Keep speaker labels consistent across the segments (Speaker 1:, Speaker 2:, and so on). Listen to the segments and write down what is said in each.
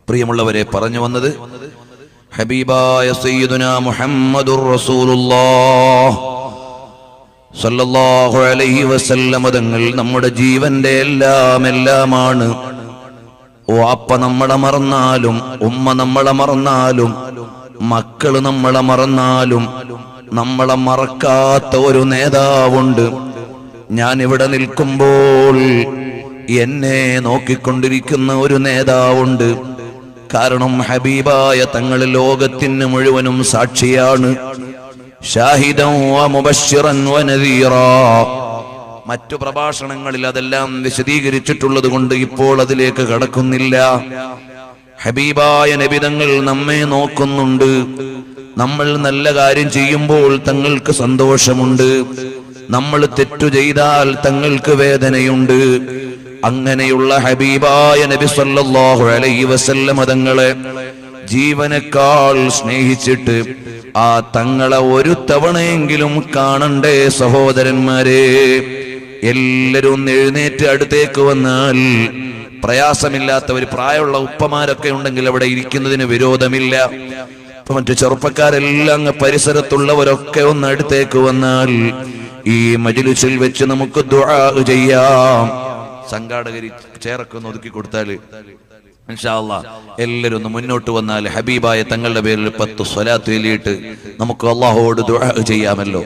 Speaker 1: പ്രിയമുള്ളവരെ, പറഞ്ഞു വന്നത് ഹബീബായ സയ്യിദുനാ മുഹമ്മദുർ റസൂലുള്ളാഹ് സല്ലല്ലാഹു അലൈഹി വസല്ലം തങ്ങൾ നമ്മുടെ ജീവന്റെ എല്ലാമാണ്. വാപ്പ നമ്മളെ മറന്നാലും, ഉമ്മ നമ്മളെ മറന്നാലും, മക്കള് നമ്മളെ മറന്നാലും നമ്മളെ മറക്കാത്ത ഒരു നേതാവുണ്ട്. ഞാൻ ഇവിടെ നിൽക്കുമ്പോൾ എന്നെ നോക്കിക്കൊണ്ടിരിക്കുന്ന ഒരു നേതാവുണ്ട്. കാരണം ഹബീബായ തങ്ങൾ ലോകത്തിന് മുഴുവനും സാക്ഷിയാണ്. ഷാഹിദൻ വ മുബശ്ശിറൻ വ നദീറാ. മറ്റു പ്രഭാഷണങ്ങളിൽ അതെല്ലാം വിശദീകരിച്ചിട്ടുള്ളത് കൊണ്ട് ഇപ്പോൾ അതിലേക്ക് കടക്കുന്നില്ല. ഹബീബായ നബി തങ്ങൾ നമ്മെ നോക്കുന്നുണ്ട്. നമ്മൾ നല്ല കാര്യം ചെയ്യുമ്പോൾ തങ്ങൾക്ക് സന്തോഷമുണ്ട്, നമ്മൾ തെറ്റു ചെയ്താൽ തങ്ങൾക്ക് വേദനയുണ്ട്. അങ്ങനെയുള്ള ഹബീബായ നബി സല്ലല്ലാഹു അലൈഹി വസല്ലം തങ്ങളെ ജീവനേക്കാൾ സ്നേഹിച്ചിട്ട് ആ തങ്ങളെ ഒരു തവണയെങ്കിലും കാണണ്ടേ സഹോദരന്മാരെ? എല്ലാവരും എഴുന്നേറ്റ് അടുത്തേക്ക് വന്നാൽ പ്രയാസമില്ലാത്തവർ, പ്രായമുള്ള ഉപ്പമാരൊക്കെ ഉണ്ടെങ്കിൽ അവിടെ ഇരിക്കുന്നതിന് വിരോധമില്ല. മറ്റു ചെറുപ്പക്കാരെല്ലാം പരിസരത്തുള്ളവരൊക്കെ ഒന്ന് അടുത്തേക്ക് വന്നാൽ ഈ മജ്‌ലിസിൽ വെച്ച് നമുക്ക് ദുആ ചെയ്യാം. സംഘാടകരി ചേരൊക്കെ ഒന്ന് ഒതുക്കി കൊടുത്താൽ ഇൻഷാ അല്ലാഹ് എല്ലാവരും ഒന്ന് മുന്നോട്ട് വന്നാൽ ഹബീബായ തങ്ങളുടെ പേരിൽ 10 സ്വലാത്ത് ചൊല്ലിയിട്ട് നമുക്ക് അല്ലാഹുവോട് ദുആ ചെയ്യാമല്ലോ.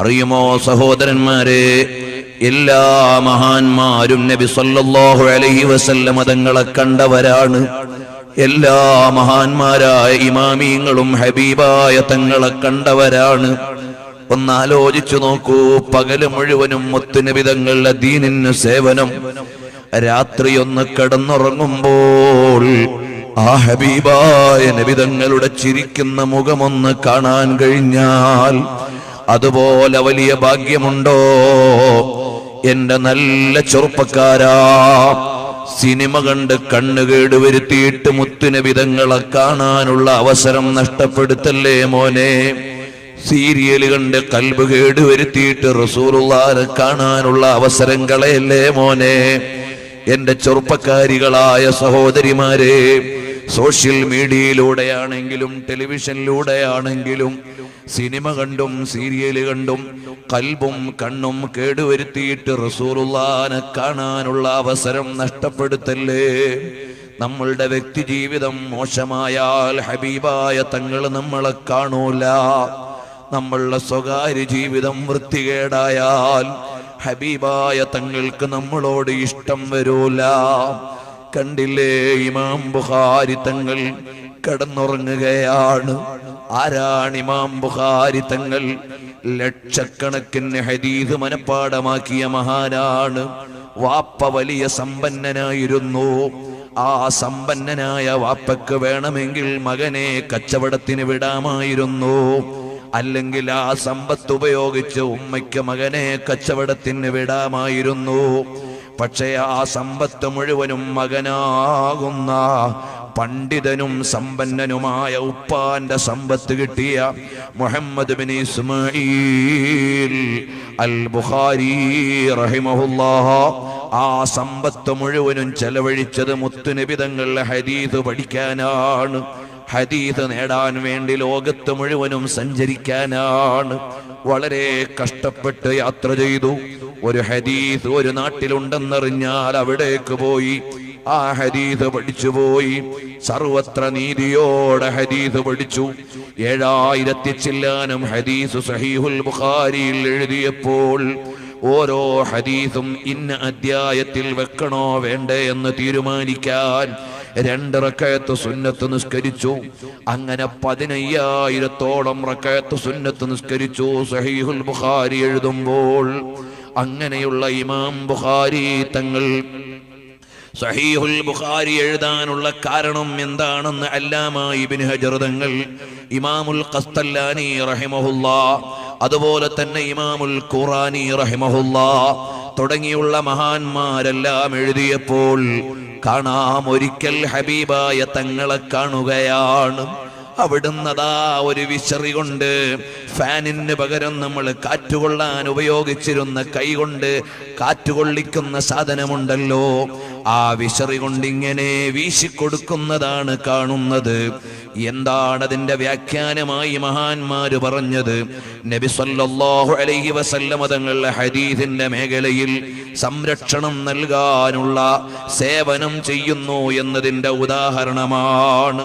Speaker 1: അറിയുമോ സഹോദരന്മാരെ, എല്ലാ മഹാന്മാരും നബി സല്ലല്ലാഹു അലൈഹി വസല്ലം തങ്ങളെ കണ്ടവരാണ്. എല്ലാ മഹാന്മാരായ ഇമാമീങ്ങളും ഹബീബായ തങ്ങളെ കണ്ടവരാണ്. ഒന്നാലോചിച്ചു നോക്കൂ, പകല് മുഴുവനും മുത്തുനബി തങ്ങളുടെ ദീനിന് സേവനം, രാത്രി ഒന്ന് കിടന്നുറങ്ങുമ്പോൾ ആ ഹബീബായ നബി തങ്ങളുടെ ചിരിക്കുന്ന മുഖമൊന്ന് കാണാൻ കഴിഞ്ഞാൽ അതുപോലെ വലിയ ഭാഗ്യമുണ്ടോ? എന്റെ നല്ല ചെറുപ്പക്കാരാ, സിനിമ കണ്ട് കണ്ണുകേട് വരുത്തിയിട്ട് മുത്തുനബി തങ്ങളെ കാണാനുള്ള അവസരം നഷ്ടപ്പെടുത്തല്ലേ മോനെ. സീരിയല് കണ്ട് കൽബ് കേട് വരുത്തിയിട്ട് റസൂലുള്ളാഹിനെ കാണാനുള്ള അവസരം കളയല്ലേ മോനെ. എന്റെ ചെറുപ്പക്കാരികളായ സഹോദരിമാരെ, സോഷ്യൽ മീഡിയയിലൂടെയാണെങ്കിലും ടെലിവിഷനിലൂടെയാണെങ്കിലും സിനിമ കണ്ടും സീരിയല് കണ്ടും കൽബും കണ്ണും കേടുവരുത്തിയിട്ട് റസൂലുള്ളാഹിനെ കാണാനുള്ള അവസരം നഷ്ടപ്പെടുത്തല്ലേ. നമ്മളുടെ വ്യക്തി ജീവിതം മോശമായാൽ ഹബീബായ തങ്ങൾ നമ്മളെ കാണൂല. നമ്മളുടെ സ്വകാര്യ ജീവിതം വൃത്തികേടായാൽ ഹബീബായ തങ്ങൾക്ക് നമ്മളോട് ഇഷ്ടം വരൂല. കണ്ടില്ലേ, ഇമാം ബുഖാരി തങ്ങൾ കിടന്നുറങ്ങുകയാണ്. ആരാണ് ഇമാം ബുഖാരി തങ്ങൾ? ലക്ഷക്കണക്കിന് ഹദീസ് മനപ്പാഠമാക്കിയ മഹാനാണ്. വാപ്പ വലിയ സമ്പന്നനായിരുന്നു. ആ സമ്പന്നനായ വാപ്പക്ക് വേണമെങ്കിൽ മകനെ കച്ചവടത്തിന് വിടാമായിരുന്നു, അല്ലെങ്കിൽ ആ സമ്പത്ത് ഉപയോഗിച്ച് ഉമ്മയ്ക്ക് മകനെ കച്ചവടത്തിന് വിടാമായിരുന്നു. പക്ഷേ ആ സമ്പത്ത് മുഴുവനും മകനാകുന്ന പണ്ഡിതനും സമ്പന്നനുമായ ഉപ്പാന്റെ സമ്പത്ത് കിട്ടിയ മുഹമ്മദ് ബിൻ ഇസ്മാഈൽ അൽ ബുഖാരി റഹിമഹുല്ലാഹ് ആ സമ്പത്ത് മുഴുവനും ചെലവഴിച്ചത് മുത്തുനബി തങ്ങളുടെ ഹദീസ് പഠിക്കാനാണ്, ഹദീസ് നേടാൻ വേണ്ടി ലോകത്ത് മുഴുവനും സഞ്ചരിക്കാനാണ്. വളരെ കഷ്ടപ്പെട്ട് യാത്ര ചെയ്തു. ഒരു ഹദീസ് ഒരു നാട്ടിലുണ്ടെന്നറിഞ്ഞാൽ അവിടേക്ക് പോയി ആ ഹദീസ് പഠിച്ചുപോയി. സർവത്ര നീതിയോടെ ഹദീസ് പഠിച്ചു. 7000 ചില്ലാനം ഹദീസ് സഹീഹുൽ ബുഖാരിയിൽ എഴുതിയപ്പോൾ ഓരോ ഹദീസും ഇന്ന അധ്യായത്തിൽ വെക്കണോ വേണ്ടേ എന്ന് തീരുമാനിക്കാൻ 2 റക്അത്ത് സുന്നത്ത് നിസ്കരിച്ചു. അങ്ങനെ 15000-ഓളം റക്അത്ത് സുന്നത്ത് നിസ്കരിച്ചു സഹീഹുൽ ബുഖാരി എഴുതുമ്പോൾ. അങ്ങനെയുള്ള ഇമാം ബുഖാരി തങ്ങൾ സഹീഹുൽ ബുഖാരി എഴുതാനുള്ള കാരണം എന്താണെന്ന് അല്ലാമ ഇബ്നു ഹജർ തങ്ങൾ, ഇമാമുൽ ഖസ്തല്ലാനി റഹിമഹുല്ലാഹ്, അതുപോലെ തന്നെ ഇമാമുൽ ഖുറാനി റഹിമഹുല്ലാഹ് തുടങ്ങിയുള്ള മഹാന്മാരെല്ലാം എഴുതിയപ്പോൾ കാണാം ഒരിക്കൽ ഹബീബായ തങ്ങളെ കാണുകയാണ്. അവിടുന്നതാ ഒരു വിശറി കൊണ്ട്, ഫാനിന് പകരം നമ്മൾ കാറ്റുകൊള്ളാൻ ഉപയോഗിച്ചിരുന്ന കൈ കൊണ്ട് കാറ്റുകൊള്ളിക്കുന്ന സാധനമുണ്ടല്ലോ, ആ വിശറി കൊണ്ടിങ്ങനെ വീശിക്കൊടുക്കുന്നതാണ് കാണുന്നത്. എന്താണ് അതിന്റെ വ്യാഖ്യാനമായി മഹാന്മാര് പറഞ്ഞത്? നബി സല്ലല്ലാഹു അലൈഹി വസല്ലം തങ്ങളുടെ ഹദീസിന്റെ മേഖലയിൽ സംരക്ഷണം നൽകാനുള്ള സേവനം ചെയ്യുന്നു എന്നതിന്റെ ഉദാഹരണമാണ്.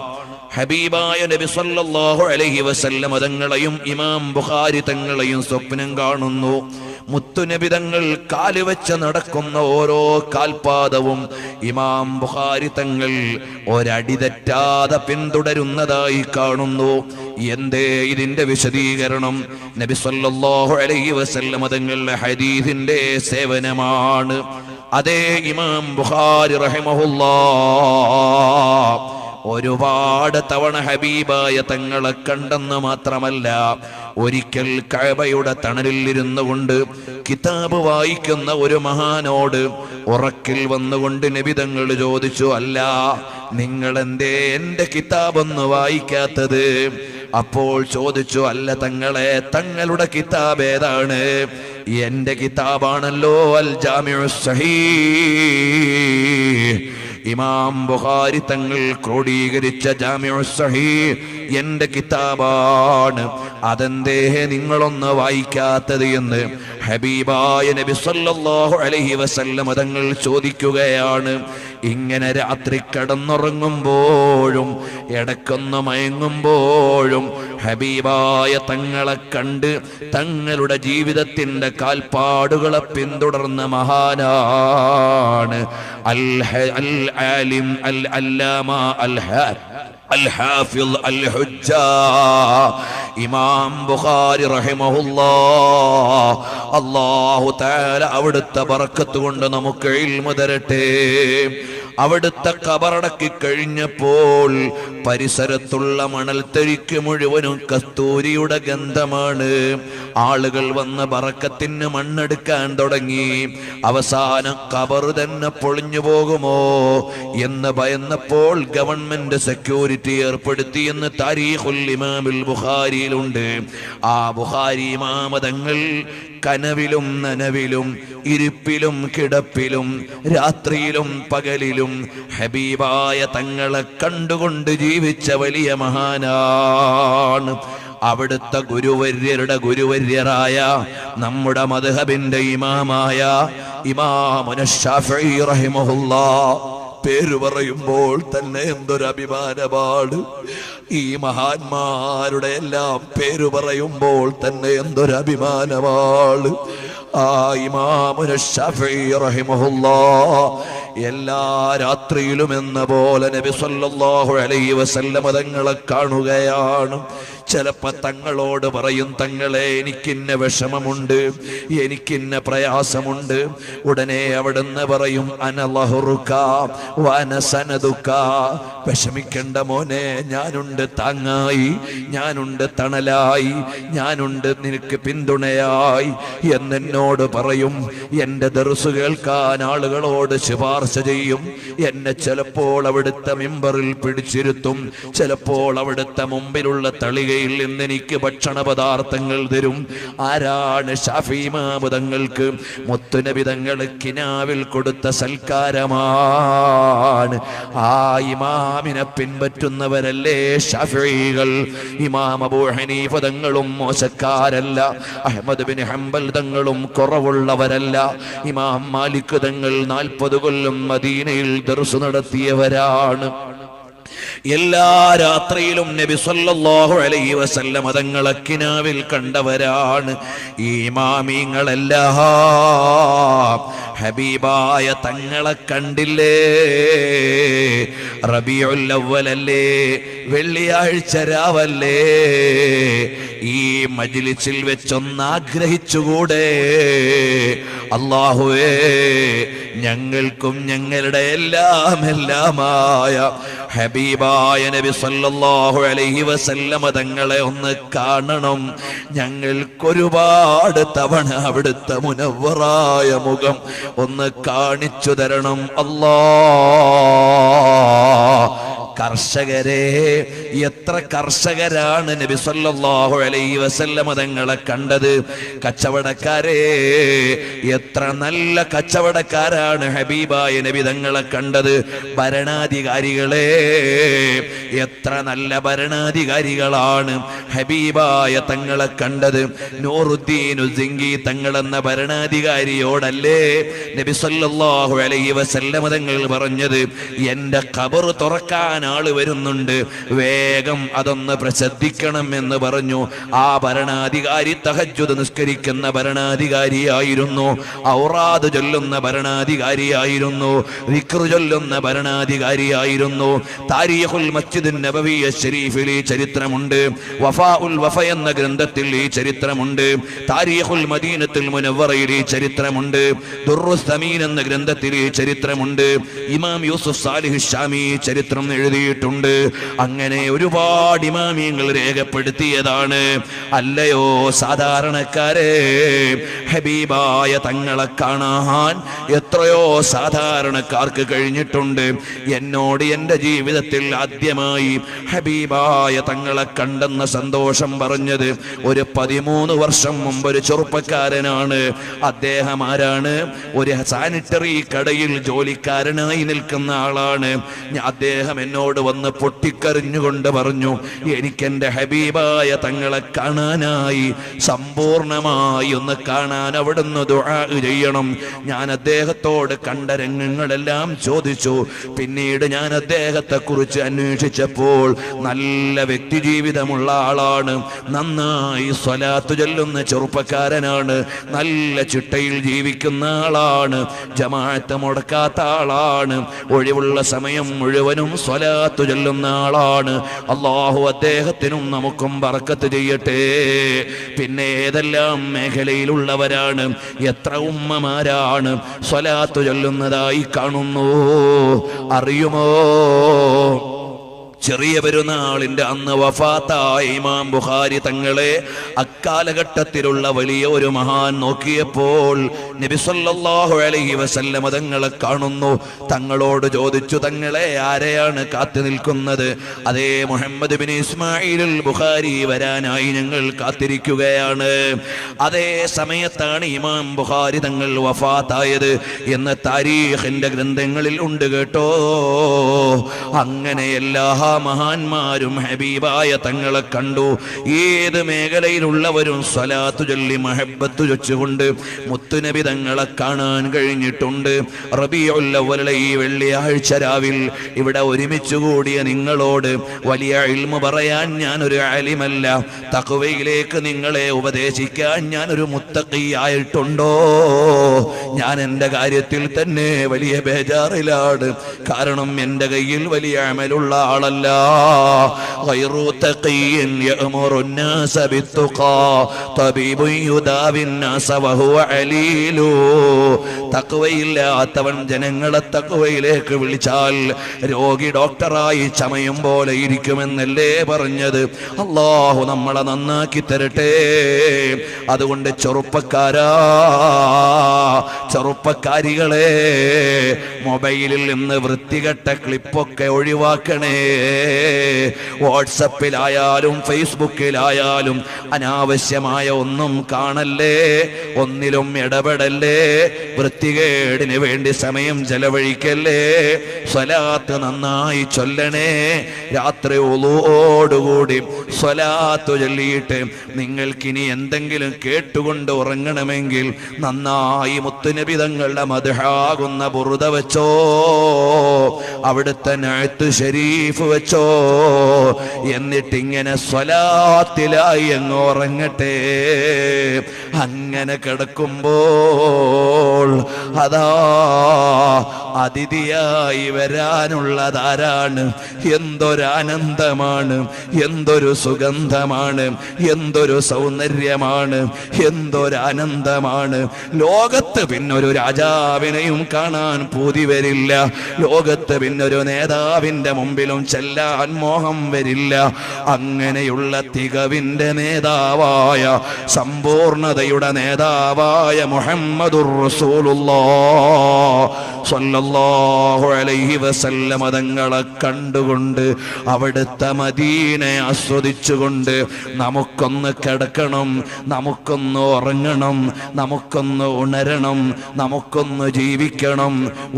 Speaker 1: ഹബീബായ നബി സല്ലല്ലാഹു അലൈഹി വസല്ലം തങ്ങളെയും ഇമാം ബുഖാരി തങ്ങളെയും സ്വപ്നം കാണുന്നു. മുത്തുനബി തങ്ങൾ കാലുവെച്ച് നടക്കുന്ന ഓരോ കാൽപാദവും ഇമാം ബുഖാരി തങ്ങൾ ഒരടി തെറ്റാതെ പിന്തുടരുന്നതായി കാണുന്നു. എന്തേ ഇതിന്റെ വിശദീകരണം? നബി സല്ലല്ലാഹു അലൈഹി വസല്ലം തങ്ങളുടെ ഹദീസിന്റെ സേവനമാണ്. അതേ ഇമാം ബുഖാരി റഹിമഹുല്ലാഹ് ഒരുപാട് തവണ ഹബീബായ തങ്ങളെ കണ്ടെന്ന് മാത്രമല്ല, ഒരിക്കൽ കഅബയുടെ തണലിൽ ഇരുന്നു കൊണ്ട് കിതാബ് വായിക്കുന്ന ഒരു മഹാനോട് ഉറക്കിൽ വന്നുകൊണ്ട് നബി തങ്ങൾ ചോദിച്ചു, അല്ല, നിങ്ങൾ എന്തേ എന്റെ കിതാബൊന്ന് വായിക്കാത്തത്? അപ്പോൾ ചോദിച്ചു, അല്ല തങ്ങളെ, തങ്ങളുടെ കിതാബ് ഏതാണ്? എന്റെ കിതാബാണല്ലോ അൽ ജാമിഉസ് സഹീഹ്, ഇമാം ബുഖാരി തങ്ങൾ ക്രോഡീകരിച്ച ജാമിഉസ് സഹീഹ് എന്റെ കിതാബാണ്. അതെന്തേ നിങ്ങളൊന്ന് വായിക്കാത്തത് എന്ന് ഹബീബായ നബി സല്ലല്ലാഹു അലൈഹി വസല്ലം തങ്ങൾ ചോദിക്കുകയാണ്. ഇങ്ങനെ രാത്രി കിടന്നുറങ്ങുമ്പോഴും ഇടക്കൊന്ന് മയങ്ങുമ്പോഴും ഹബീബായ തങ്ങളെ കണ്ട് തങ്ങളുടെ ജീവിതത്തിന്റെ കാൽപ്പാടുകളെ പിന്തുടർന്ന മഹാനാണ് അൽ ആലിം അൽ അല്ലാമ അൽ ഹാഫിൾ അൽ ഹുജ്ജ ഇമാം ബുഖാരി റഹിമഹുല്ലാഹ്. അല്ലാഹു തആല അവിടുത്തെ ബറക്കത്ത് കൊണ്ട് നമുക്ക് ഇൽമു തരട്ടെ. അവിടുത്തെ ഖബറടക്കി കഴിഞ്ഞപ്പോൾ പരിസരത്തുള്ള മണൽത്തരിക്ക് മുഴുവനും കസ്തൂരിയുടെ ഗന്ധമാണ്. ആളുകൾ വന്ന് ബറക്കത്തിന് മണ്ണെടുക്കാൻ തുടങ്ങി. അവസാനം ഖബർ തന്നെ പൊളിഞ്ഞു പോകുമോ എന്ന് ഭയന്നപ്പോൾ ഗവൺമെന്റ് സെക്യൂരിറ്റി ഏർപ്പെടുത്തിയെന്ന് താരീഖുൽ ഇമാമിൽ ബുഖാരിയിലുണ്ട്. ആ ബുഖാരി ഇമാം തങ്ങൾ കനവിലും നനവിലും ഇരിപ്പിലും കിടപ്പിലും രാത്രിയിലും പകലിലും ഹബീബായ തങ്ങളെ കണ്ടുകൊണ്ട് ജീവിച്ച വലിയ മഹാനാണ്. അവിടുത്തെ ഗുരുവര്യരുടെ ഗുരുവര്യരായ നമ്മുടെ മദ്ഹബിന്റെ ഇമാമായ ഇമാമുന ശാഫിഈ റഹിമഹുല്ലാഹ് പേര് പറയുമ്പോൾ തന്നെ എന്തൊരു അഭിമാനമാണ്. ഈ മഹാന്മാരുടെ എല്ലാം പേര് പറയുമ്പോൾ തന്നെ എന്തൊരു അഭിമാനമാണ്. ആ ഇമാമുന ശാഫിഈ റഹിമഹുല്ലാഹ് എല്ലാ രാത്രിയിലും എന്ന പോലെ നബി സല്ലല്ലാഹു അലൈഹി വസല്ലം തങ്ങളെ കാണുകയാണ്. ചിലപ്പോ തങ്ങളോട് പറയും, തങ്ങളെ എനിക്കിന്ന വിഷമമുണ്ട്, എനിക്കിന്ന പ്രയാസമുണ്ട്. ഉടനെ അവിടുന്ന് പറയും, അനലഹുറുക വഅന സനദുക, വിഷമിക്കണ്ട മോനെ, ഞാനുണ്ട് താങ്ങായി, ഞാനുണ്ട് തണലായി, ഞാനുണ്ട് നിനക്ക് പിന്തുണയായി എന്നെന്നോട് പറയും. എൻ്റെ ദർസ് കേൾക്കാൻ ആളുകളോട് ശുപാർശ ചെയ്യും. എന്നെ ചിലപ്പോൾ അവിടുത്തെ മിമ്പറിൽ പിടിച്ചിരുത്തും, ചിലപ്പോൾ അവിടുത്തെ മുമ്പിലുള്ള തളികയിൽ നിന്ന് എനിക്ക് ഭക്ഷണ പദാർത്ഥങ്ങൾ തരും. ആരാണ്? ശാഫിഈ ഇമാം തങ്ങൾക്ക് മുത്തുനബി തങ്ങൾ കിനാവിൽ കൊടുത്ത സൽക്കാരമാണ്. ആ ഇമാമിനെ പിൻപറ്റുന്നവരല്ലേ ശാഫിഈകൾ. ഇമാം അബൂ ഹനീഫ തങ്ങളും മോശക്കാരല്ല, അഹ്മദ് ബിൻ ഹംബൽ തങ്ങളും കുറവുള്ളവരല്ല. ഇമാം മാലിക് തങ്ങൾ 40 കൊല്ലം മദീനയിൽ ദർസ് നടത്തിയവരാണ്. എല്ലാ രാത്രിയിലും നബി സല്ലല്ലാഹു അലൈഹി വസല്ലം തങ്ങളെ കിനാവിൽ കണ്ടവരാണ്. ഈ ഇമാമിങ്ങളെല്ലാം ഹബീബായ തങ്ങളെ കണ്ടില്ലേ? റബീഉൽ അവ്വലല്ലേ, വെള്ളിയാഴ്ച രാവല്ലേ, ഈ മജ്ലിസിൽ വെച്ചൊന്ന് ആഗ്രഹിച്ചുകൂടെ? അല്ലാഹുവേ, ഞങ്ങൾക്കും ഞങ്ങളുടെ എല്ലാമായ ഹബീബായ നബി സല്ലല്ലാഹു അലൈഹി വസല്ലം തങ്ങളെ ഒന്ന് കാണണം. ഞങ്ങൾക്കൊരുപാട് തവണ അവിടുത്തെ മുനവ്വറായ മുഖം ഒന്ന് കാണിച്ചു തരണം അല്ലാഹ്. കർഷകരെ, എത്ര കർഷകരാണ് നബി സല്ലല്ലാഹു അലൈഹി വസല്ലമ തങ്ങളെ കണ്ടത്. കച്ചവടക്കാരെ, എത്ര നല്ല കച്ചവടക്കാരാണ് ഹബീബായ നബി തങ്ങളെ കണ്ടത്. ഭരണാധികാരികളെ, എത്ര നല്ല ഭരണാധികാരികളാണ് ഹബീബായ തങ്ങളെ കണ്ടത്. നൂറുദ്ദീൻ സിംഗി തങ്ങളെന്ന ഭരണാധികാരിയോടല്ലേ നബി സല്ലല്ലാഹു അലൈഹി വസല്ലമ തങ്ങൾ പറഞ്ഞത്, എന്റെ ഖബർ തുറക്കാൻ ആള് വരുന്നുണ്ട്, വേഗം അതൊന്ന് പ്രസിദ്ധിക്കണം എന്ന് പറഞ്ഞു. ആ ഭരണാധികാരി തഹജ്ജുദ് നിസ്കരിക്കുന്ന ഭരണാധികാരിയായിരുന്നു, ഔറാദ് ചൊല്ലുന്ന ഭരണാധികാരിയായിരുന്നു, ദിക്ർ ചൊല്ലുന്ന ഭരണാധികാരിയായിരുന്നു. താരീഖുൽ മസ്ജിദുൻ നബവി ശരീഫിൽ ഈ ചരിത്രമുണ്ട്. വഫാഉൽ വഫ എന്ന ഗ്രന്ഥത്തിൽ ഈ ചരിത്രമുണ്ട്. താരീഖുൽ മദീനത്തുൽ മുനവ്വറയിൽ ഈ ചരിത്രമുണ്ട്. ദുർറുസ് സമീൻ എന്ന ഗ്രന്ഥത്തിൽ ഈ ചരിത്രമുണ്ട്. ഇമാം യൂസുഫ് സാലിഹ് ഷാമി ചരിത്രം എഴുതിയിട്ടുണ്ട്. അങ്ങനെ ഒരുപാട് ഇമാമിയങ്ങൾ രേഖപ്പെടുത്തിയതാണ്. അല്ലയോ സാധാരണക്കാരെ, ഹബീബായ തങ്ങളെ കാണാൻ എത്രയോ സാധാരണക്കാർക്ക് കഴിഞ്ഞിട്ടുണ്ട്. എന്നോട് എൻ്റെ ജീവിതത്തിൽ ആദ്യമായി ഹബീബായ തങ്ങളെ കണ്ടെന്ന സന്തോഷം പറഞ്ഞത് ഒരു 13 വർഷം മുമ്പ് ഒരു ചെറുപ്പക്കാരനാണ്. അദ്ദേഹം ആരാണ്? ഒരു സാനിറ്ററി കടയിൽ ജോലിക്കാരനായി നിൽക്കുന്ന ആളാണ്. അദ്ദേഹം എന്നോട് വന്ന് പൊട്ടിക്കരഞ്ഞുകൊണ്ട് പറഞ്ഞു, എനിക്കെൻ്റെ ഹബീബായ തങ്ങളെ കാണാനായി, സമ്പൂർണമായി ഒന്ന് കാണാൻ അവിടുന്ന് ദുആ ചെയ്യണം. ഞാൻ അദ്ദേഹത്തോട് കണ്ട രംഗങ്ങളെല്ലാം ചോദിച്ചു. പിന്നീട് ഞാൻ അദ്ദേഹത്തെ കുറിച്ച് അന്വേഷിച്ചപ്പോൾ നല്ല വ്യക്തി ജീവിതമുള്ള ആളാണ്, നന്നായി സ്വലാത്ത് ചൊല്ലുന്ന ചെറുപ്പക്കാരനാണ്, നല്ല ചിട്ടയിൽ ജീവിക്കുന്ന ആളാണ്, ജമാഅത്ത് മുടക്കാത്ത ആളാണ്, ഒഴിവുള്ള സമയം മുഴുവനും സ്വലാത്ത് ചൊല്ലുന്ന ആളാണ്. അല്ലാഹു അദ്ദേഹത്തിനും നമുക്കും ബർക്കത്ത് ചെയ്യട്ടെ. പിന്നെ ഏതെല്ലാം മേഖലയിലുള്ളവരാണ്, എത്ര ഉമ്മമാരാണ് സ്വലാത്ത് ചൊല്ലുന്നതായി കാണുന്നു അറിയുമോ? ചെറിയ പെരുന്നാളിന്റെ അന്ന് വഫാത്തായ ഇമാം ബുഖാരി തങ്ങളെ അക്കാലഘട്ടത്തിലുള്ള വലിയ ഒരു മഹാൻ നോക്കിയപ്പോൾ നബി സല്ലല്ലാഹു അലൈഹി വസല്ലമ തങ്ങളെ കാണുന്നു. തങ്ങളോട് ചോദിച്ചു, തങ്ങളെ ആരെയാണ് കാത്തു നിൽക്കുന്നത്? അതേ, മുഹമ്മദ് ബിൻ ഇസ്മായിലുൽ ബുഖാരി വരാനായി ഞങ്ങൾ കാത്തിരിക്കുകയാണ്. അതേ സമയത്താണ് ഇമാം ബുഖാരി തങ്ങൾ വഫാത്തായത് എന്ന് താരീഖിന്റെ ഗ്രന്ഥങ്ങളിൽ ഉണ്ട് കേട്ടോ. അങ്ങനെ എല്ലാ മഹാന്മാരും ഹബീബായ തങ്ങളെ കണ്ടു. ഏത് മേഖലയിലുള്ളവരും സ്വലാത്തു ചൊല്ലി മഹബ്ബത്ത് വെച്ചുകൊണ്ട് മുത്തുനബി തങ്ങളെ കാണാൻ കഴിഞ്ഞിട്ടുണ്ട്. റബീഉൽ അവ്വലിലെ ഈ വെള്ളിയാഴ്ച രാവിൽ ഇവിടെ ഒരുമിച്ച് കൂടിയ നിങ്ങളോട് വലിയ ഇൽമു പറയാൻ ഞാനൊരു ആലിമല്ല, തഖ്വയിലേക്ക് നിങ്ങളെ ഉപദേശിക്കാൻ ഞാനൊരു മുത്തഖിയായിട്ടുണ്ടോ? ഞാൻ എൻ്റെ കാര്യത്തിൽ തന്നെ വലിയ ബേജാറിലാണ്. കാരണം എൻ്റെ കയ്യിൽ വലിയ അമലുള്ള ആളല്ല. غير تقي يأمر الناس بالتقى طبيب يداوي الناس وهو عليل. തഖ്വയില്ലാത്തവൻ ജനങ്ങളെ തഖ്വയിലേക്ക് വിളിച്ചാൽ രോഗി ഡോക്ടറായി ചമയും പോലെ ഇരിക്കുമെന്നല്ലേ പറഞ്ഞത്? അല്ലാഹു നമ്മളെ നന്നാക്കി തരട്ടെ. അതുകൊണ്ട് ചെറുപ്പക്കാരികളെ, മൊബൈലിൽ നിന്ന് വൃത്തികെട്ട ക്ലിപ്പൊക്കെ ഒഴിവാക്കണേ. വാട്സപ്പിലായാലും ഫേസ്ബുക്കിലായാലും അനാവശ്യമായ ഒന്നും കാണല്ലേ, ഒന്നിലും ഇടപെടല്ലേ, വൃത്തികേടിന് വേണ്ടി സമയം ചെലവഴിക്കല്ലേ. സ്വലാത്ത് നന്നായി ചൊല്ലണേ. രാത്രി ഉളൂഓടുകൂടി സ്വലാത്ത് ചൊല്ലിയിട്ട് നിങ്ങൾക്കിനി എന്തെങ്കിലും കേട്ടുകൊണ്ട് ഉറങ്ങണമെങ്കിൽ നന്നായി മുത്തുനബി തങ്ങളുടെ മദ്ഹാകുന്ന ബുറുദ വെച്ചോ, അവിടുത്തെ നഅ്ത് ശരീഫ് വെച്ചോ. എന്നിട്ടിങ്ങനെ സ്വലാത്തിലായി അങ്ങ് ഉറങ്ങട്ടെ. അങ്ങനെ കിടക്കുമ്പോൾ അതാ അതിഥിയായി വരാനുള്ളതാരാണ്? എന്തൊരാനന്ദമാണ്, എന്തൊരു സുഗന്ധമാണ്, എന്തൊരു സൗന്ദര്യമാണ്, എന്തൊരാനന്ദമാണ്. ലോകത്ത് പിന്നൊരു രാജാവിനെയും കാണാൻ പൂതി വരില്ല. ലോകത്ത് പിന്നൊരു നേതാവിന്റെ മുമ്പിലും ചെല്ലാൻ മോഹം വരില്ല. അങ്ങനെയുള്ള തികവിന്റെ നേതാവായ, സമ്പൂർണതയുടെ നേതാവായ മുഹമ്മദുർ റസൂലുള്ളാഹ് സ്വല്ലല്ലാഹു അലൈഹി വസല്ലമ തങ്ങളെ കണ്ടുകൊണ്ട് അവിടുത്തെ മദീനയെ ആസ്വദിച്ചുകൊണ്ട് നമുക്കൊന്ന് കിടക്കണം, നമുക്കൊന്ന് ഉറങ്ങണം, നമുക്കൊന്ന് ഉണരണം, നമുക്കൊന്ന് ജീവിക്കണം.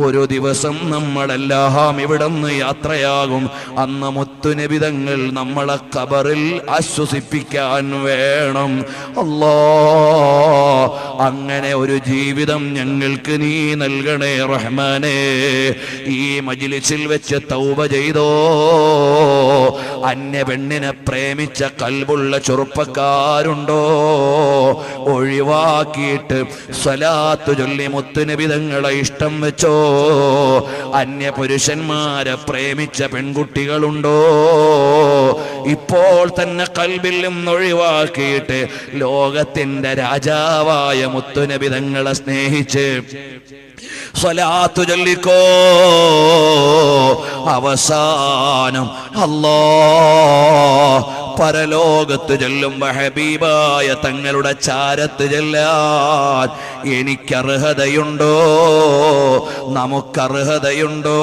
Speaker 1: ഒരു ദിവസം നമ്മളെല്ലാം ഇവിടുന്ന് യാത്രയാകും. അന്ന് മുത്തുനബി തങ്ങൾ നമ്മളെ ഖബറിൽ ആശ്വസിപ്പിക്കാൻ വേണം. അല്ലാഹ്, അങ്ങനെ ഒരു ജീവിതം ഞങ്ങൾക്ക് നീ നൽകണേ റഹ്മാനേ. ഈ മജ്ലിസിൽ വെച്ച് തൗബ ചെയ്തോ, അന്യ പെണ്ണിനെ പ്രേമിച്ച കൽബുള്ള ചെറുപ്പക്കാരുണ്ടോ, ഒഴിവാക്കിയിട്ട് സ്വലാത്ത് ചൊല്ലി മുത്തുനബി തങ്ങളെ ഇഷ്ടം വെച്ചോ, അന്യ പുരുഷന്മാരെ പ്രേമിച്ച പെൺകുട്ടികളുണ്ടോ, ഇപ്പോൾ തന്നെ കൽബിൽ നിന്ന് ഒഴിവാക്കിയിട്ട് ലോകത്തിന്റെ രാജാവായ മുത്തുനബി തങ്ങളെ സ്നേഹിച്ച് സ്വലാത്ത് ചൊല്ലിക്കോ. അവസാനം അല്ലാഹ് പരലോകത്ത് ചെല്ലുമ്പോ ഹബീബായ തങ്ങളുടെ ചാരത്ത് ചെല്ലാൻ എനിക്കർഹതയുണ്ടോ, നമുക്കർഹതയുണ്ടോ?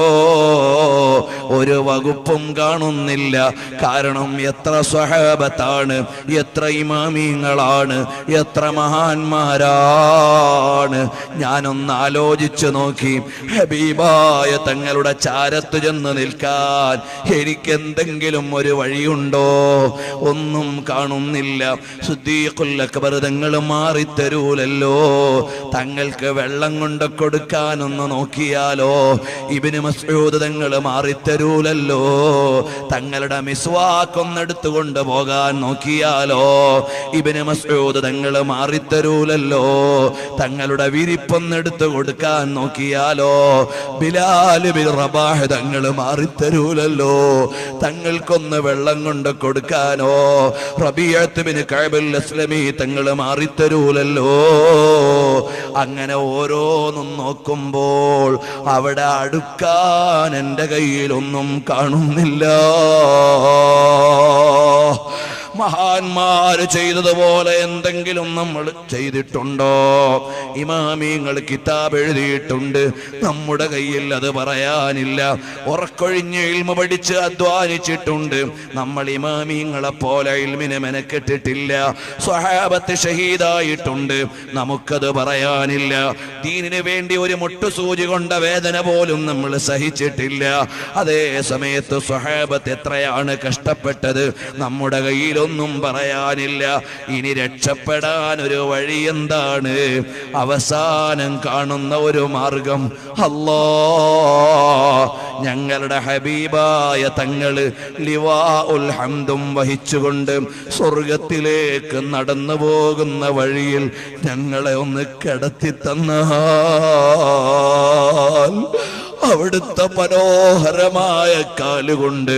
Speaker 1: ഒരു വകുപ്പും കാണുന്നില്ല. കാരണം എത്ര സ്വഹാബത്താണ്, എത്ര ഇമാമിങ്ങളാണ്, എത്ര മഹാന്മാരാണ്. ഞാനൊന്ന് ആലോചിച്ചു നോക്കി, ഹബീബായ തങ്ങളുടെ ചാരത്ത് ചെന്ന് നിൽക്കാൻ എനിക്കെന്തെങ്കിലും ഒരു വഴിയുണ്ടോ? ഒന്നും കാണുന്നില്ല. സിദ്ദീഖുൽ അക്ബർ തങ്ങൾ മാറിത്തരൂലല്ലോ. തങ്ങൾക്ക് വെള്ളം കൊണ്ട് കൊടുക്കാനൊന്ന് നോക്കിയാലോ? ഇബ്നു മസ്ഊദ് തങ്ങൾ മാറിത്തരൂലല്ലോ. തങ്ങളുടെ മിസ്വാക്കൊന്നെടുത്തു കൊണ്ട് പോകാൻ നോക്കിയാലോ? ഇബ്നു മസ്ഊദ് തങ്ങൾ മാറിത്തരൂലല്ലോ. തങ്ങളുടെ വിരിപ്പൊന്നെടുത്തു കൊടുക്കാൻ നോക്കിയാലോ? ബിലാൽ ബിൻ റബാഹ് തങ്ങൾ മാറിത്തരൂലല്ലോ. തങ്ങൾക്കൊന്ന് വെള്ളം കൊണ്ട് കൊടുക്കാനോ? റബീഅത്ത് ബിൻ കഅബ് അസ്ലമി തങ്ങൾ മാറിത്തരൂലല്ലോ. അങ്ങനെ ഓരോന്നും നോക്കുമ്പോൾ അവിടെ അടുക്കാൻ എൻ്റെ കയ്യിലൊന്നും കാണുന്നില്ല. മഹാന്മാര് ചെയ്തതുപോലെ എന്തെങ്കിലും നമ്മൾ ചെയ്തിട്ടുണ്ടോ? ഇമാമിങ്ങൾ കിതാബ് എഴുതിയിട്ടുണ്ട്, നമ്മുടെ കയ്യിൽ അത് പറയാനില്ല. ഉറക്കൊഴിഞ്ഞ് ഇൽമ പഠിച്ച് അധ്വാനിച്ചിട്ടുണ്ട്. നമ്മൾ ഇമാമിങ്ങളെ പോലെ ഇൽമിനെ മെനക്കെട്ടിട്ടില്ല. സ്വഹാബത്ത് ഷഹീദായിട്ടുണ്ട്, നമുക്കത് പറയാനില്ല. ദീനിന് വേണ്ടി ഒരു മുട്ടുസൂചി കൊണ്ട വേദന പോലും നമ്മൾ സഹിച്ചിട്ടില്ല. അതേ സമയത്ത് സ്വഹാബത്ത് എത്രയാണ് കഷ്ടപ്പെട്ടത്, നമ്മുടെ കയ്യിലൊന്നും പറയാനില്ല. ഇനി രക്ഷപ്പെടാൻ ഒരു വഴി എന്താണ്? അവസാനം കാണുന്ന ഒരു മാർഗം, അല്ലാഹ് ഞങ്ങളുടെ ഹബീബായ തങ്ങള് ലിവാഉൽ ഹംദും വഹിച്ചുകൊണ്ട് സ്വർഗത്തിലേക്ക് നടന്നു പോകുന്ന വഴിയിൽ ഞങ്ങളെ ഒന്ന് കിടത്തി തന്നാൽ അവിടുത്തെ മനോഹരമായ കാലുകൊണ്ട്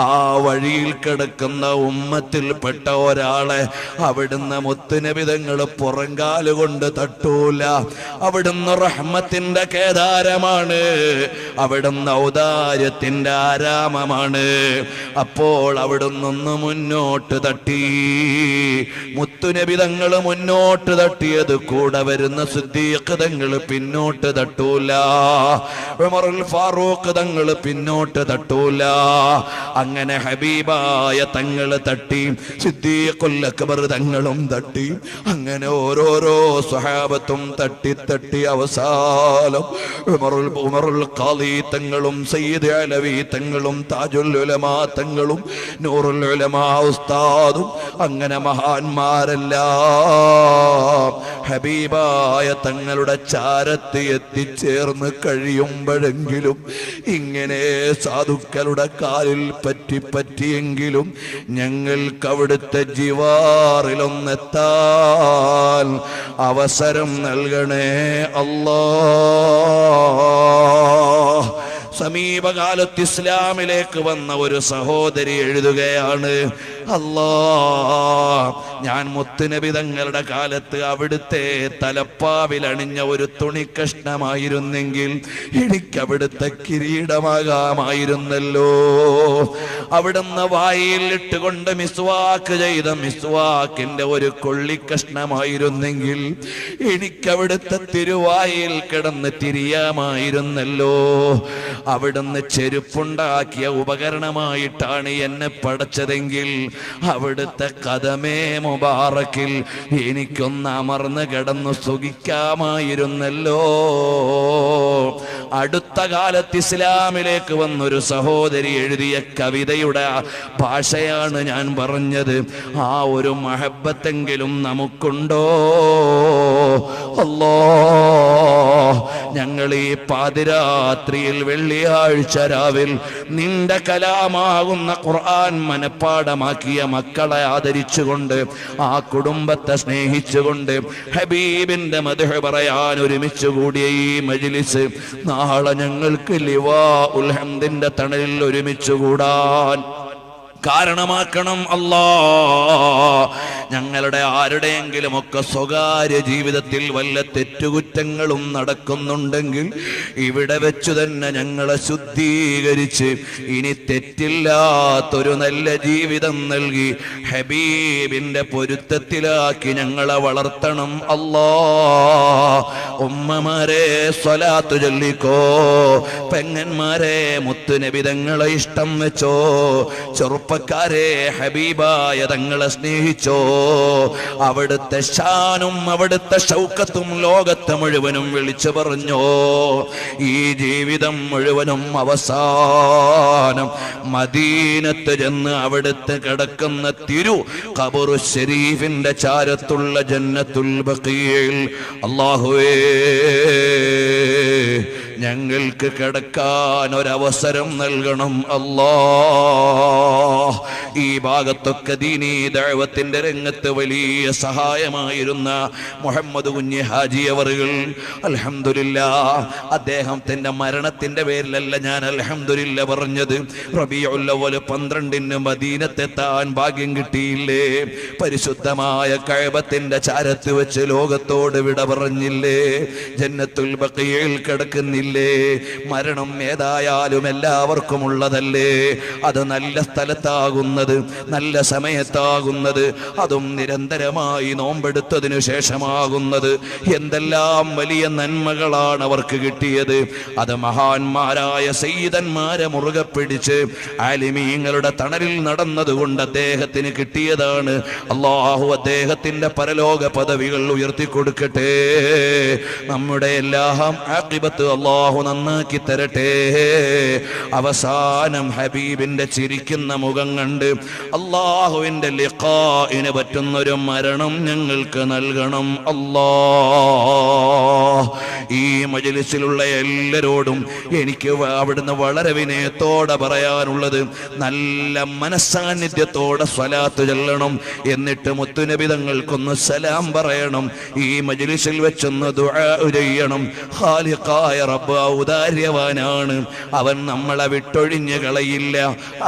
Speaker 1: ആ വഴിയിൽ കിടക്കുന്ന ഉമ്മത്തിൽപ്പെട്ട ഒരാളെ അവിടുന്ന് മുത്തുനബി തങ്ങൾ പുറങ്കാലുകൊണ്ട് തട്ടൂല. അവിടുന്ന് റഹ്മത്തിന്റെ കേദാരമാണ്, അവിടുന്ന് ഔദാര്യത്തിന്റെ ആരാമമാണ്. അപ്പോൾ അവിടുന്ന് ഒന്ന് മുന്നോട്ട് തട്ടി. മുത്തുനബി തങ്ങൾ മുന്നോട്ട് തട്ടിയത് കൂടെ വരുന്ന സിദ്ദീഖ് തങ്ങൾ പിന്നോട്ട് തട്ടൂല. ഉമറുൽ ഫാറൂഖ് തങ്ങൾ പിന്നോട്ട് തട്ടൂല. അങ്ങനെ ഹബീബായ തങ്ങൾ തട്ടി, സിദ്ദീഖുൽ അക്ബർ തങ്ങളും തട്ടി. അങ്ങനെ ഓരോരോ സ്വഹാബത്തും തട്ടി തട്ടി അവസാനം ഉമറുൽ ഖാദി തങ്ങളും സയ്യിദ് അലവി തങ്ങളും താജുൽ ഉലമാ തങ്ങളും നൂറുൽ ഉലമാ ഉസ്താദും അങ്ങനെ മഹാന്മാരെല്ലാം ഹബീബായ തങ്ങളുടെ ചാരത്ത് എത്തിച്ചേർന്ന് കഴിയുമ്പോഴെങ്കിലും ഇങ്ങനെ സാധുക്കളുടെ കാലിൽ പറ്റിയെങ്കിലും ഞങ്ങൾക്ക് അവിടുത്തെ ജിവാറിലൊന്നെത്താൻ അവസരം നൽകണേ അല്ലാഹ്. സമീപകാലത്ത് ഇസ്ലാമിലേക്ക് വന്ന ഒരു സഹോദരി എഴുതുകയാണ്, അല്ലാഹ് ഞാൻ മുത്തുനബി തങ്ങളുടെ കാലത്ത് അവിടുത്തെ തലപ്പാവിൽ അണിഞ്ഞ ഒരു തുണിക്കഷ്ണമായിരുന്നെങ്കിൽ എനിക്ക് അവിടുത്തെ കിരീടമാകാമായിരുന്നല്ലോ. അവിടുന്ന് വായിൽ ഇട്ടുകൊണ്ട് മിസ്വാക്ക് ചെയ്ത മിസ്വാക്കിന്റെ ഒരു കൊള്ളിക്കഷ്ണമായിരുന്നെങ്കിൽ എനിക്കവിടുത്തെ തിരുവായിൽ കിടന്ന് തിരിയാമായിരുന്നല്ലോ. അവിടുന്ന് ചെരുപ്പുണ്ടാക്കിയ ഉപകരണമായിട്ടാണ് എന്നെ പടച്ചതെങ്കിൽ അവിടുത്തെ കദമേ മുബാറക്കിൽ എനിക്കൊന്ന് അമർന്ന് കിടന്നു സുഖിക്കാമായിരുന്നല്ലോ. അടുത്ത കാലത്ത് ഇസ്ലാമിലേക്ക് വന്നൊരു സഹോദരി എഴുതിയ കവിതയുടെ ഭാഷയാണ് ഞാൻ പറഞ്ഞത്. ആ ഒരു മഹബത്തെങ്കിലും നമുക്കുണ്ടോ? അല്ലാഹ്, ഞങ്ങൾ ഈ പാതിരാത്രിയിൽ വെള്ളിയാഴ്ച രാവിൽ നിന്റെ കലാമാകുന്ന ഖുർആൻ മനപ്പാടമാക്കിയ മക്കളെ ആദരിച്ചുകൊണ്ട്, ആ കുടുംബത്തെ സ്നേഹിച്ചുകൊണ്ട്, ഹബീബിന്റെ മദ്ഹ് പറയാൻ ഒരുമിച്ച് കൂടിയ ഈ മജ്ലിസ് നാളെ ഞങ്ങൾക്ക് ലിവാഉൽ ഹംദിന്റെ തണലിൽ ഒരുമിച്ച് കൂടാൻ കാരണമാക്കണം അല്ലാഹ്. ഞങ്ങളുടെ ആരുടെയെങ്കിലും ഒക്കെ സ്വകാര്യ ജീവിതത്തിൽ വല്ല തെറ്റുകുറ്റങ്ങളും നടക്കുന്നുണ്ടെങ്കിൽ ഇവിടെ വെച്ചു തന്നെ ഞങ്ങളെ ശുദ്ധീകരിച്ച് ഇനി തെറ്റില്ലാത്തൊരു നല്ല ജീവിതം നൽകി ഹബീബിന്റെ പൊരുത്തത്തിലാക്കി ഞങ്ങളെ വളർത്തണം അല്ലാഹ്. ഉമ്മമാരെ സ്വലാത്ത് ചൊല്ലിക്കോ, പെങ്ങന്മാരെ മുത്തുനബി തങ്ങളെ ഇഷ്ടം വെച്ചോ, ചെറുപ്പക്കാരെ ഹബീബായ തങ്ങളെ സ്നേഹിച്ചോ. അവിടുത്തെ ഷാനും അവിടുത്തെ ഷൗക്കത്തും ലോകത്തെ മുഴുവനും വിളിച്ചു പറഞ്ഞോ. ഈ ജീവിതം മുഴുവനും അവസാനം മദീനത്ത് ചെന്ന് അവിടുത്തെ കിടക്കുന്ന തിരു ഖബറു ശരീഫിന്റെ ചാരത്തുള്ള ജന്നത്തുൽ ബഖീൽ അല്ലാഹുവേ ഞങ്ങൾക്ക് കിടക്കാൻ ഒരവസരം നൽകണം അല്ലാഹ്. ഈ ഭാഗത്തൊക്കെ ദീനീ ദഅവത്തിന്റെ രംഗത്ത് വലിയ സഹായമായിരുന്ന മുഹമ്മദ് കുഞ്ഞി ഹാജി അവറുകൾ, അൽഹംദുലില്ലാഹ്, അദ്ദേഹത്തിന്റെ മരണത്തിന്റെ പേരിലല്ല ഞാൻ അൽഹംദുലില്ലാഹ് പറഞ്ഞത്. റബീഉൽ അവ്വൽ 12 മദീനത്തെത്താൻ ഭാഗ്യം കിട്ടിയില്ലേ? പരിശുദ്ധമായ കഅബത്തിന്റെ ചാരത്ത് വെച്ച് ലോകത്തോട് വിട പറഞ്ഞില്ലേ? ജന്നത്തുൽ ബഖീൽ കിടക്കുന്നില്ലേ? മരണം ഏതായാലും എല്ലാവർക്കും ഉള്ളതല്ലേ? അത് നല്ല സ്ഥലത്താകുന്നത്, നല്ല സമയത്താകുന്നത്, അതും നിരന്തരമായി നോമ്പെടുത്തതിനു ശേഷമാകുന്നത്. എന്തെല്ലാം വലിയ നന്മകളാണ് അവർക്ക് കിട്ടിയത്. അത് മഹാന്മാരായ സയ്യിദന്മാരെ മുറുകെ പിടിച്ച് ആലിമീങ്ങളുടെ തണലിൽ നടന്നതുകൊണ്ട് അദ്ദേഹത്തിന് കിട്ടിയതാണ്. അല്ലാഹു അദ്ദേഹത്തിന്റെ പരലോക പദവികൾ ഉയർത്തിക്കൊടുക്കട്ടെ. നമ്മുടെ എല്ലാം ആഖിബത്ത് അല്ലാഹു നന്നാക്കി തരട്ടെ. അവസാനം ഹബീബിന്റെ ചിരിക്കുന്ന മുഖം കണ്ട് അല്ലാഹുവിന്റെ ലിഖാഇന് പറ്റുന്നൊരു മരണം ഞങ്ങൾക്ക് നൽകണം അല്ലാഹ്. ഈ മജ്ലിസിലുള്ള എല്ലാവരോടും എനിക്ക് അവിടുന്ന് വളരെ വിനയത്തോടെ പറയാനുള്ളത്, നല്ല മനസ്സാന്നിധ്യത്തോടെ സ്വലാത്ത് ചൊല്ലണം. എന്നിട്ട് മുത്തുനബി തങ്ങൾക്കൊന്ന് സലാം പറയണം. ഈ മജ്ലിസിൽ വെച്ചൊന്ന് ദുആ ചെയ്യണം. ഖാലിഖായ റബ്ബ് ഔദാര്യവാനാണ്. അവൻ നമ്മളെ വിട്ടൊഴിഞ്ഞ് കളയില്ല.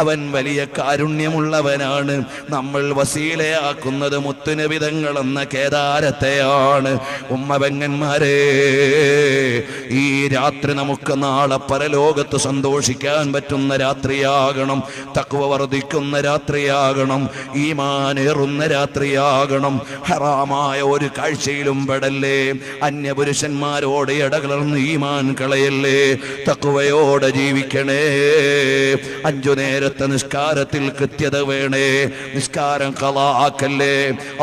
Speaker 1: അവൻ വലിയ കാരുണ്യമുള്ളവനാണ്. നമ്മൾ വസീലയാക്കുന്നത് മുത്തുനബി തങ്ങൾ എന്ന കേദാരത്തെയാണ്. ഉമ്മ പെങ്ങന്മാരെ, ഈ രാത്രി നമുക്ക് നാളെ പരലോകത്ത് സന്തോഷിക്കാൻ പറ്റുന്ന രാത്രിയാകണം. തഖ്വ വർദ്ധിക്കുന്ന രാത്രിയാകണം. ഈമാനേറുന്ന രാത്രിയാകണം. ഹറാമായ ഒരു കാഴ്ചയിലും പെടല്ലേ. അന്യപുരുഷന്മാരോട് ഇടകലർന്ന് ഈമാൻ കളയല്ലേ. തഖ്വയോടെ ജീവിക്കണേ. 5 നേരത്തെ നിസ്കാരത്തിൽ കൃത്യത വേണേ. നിസ്കാരം ഖളാ ആക്കല്ലേ.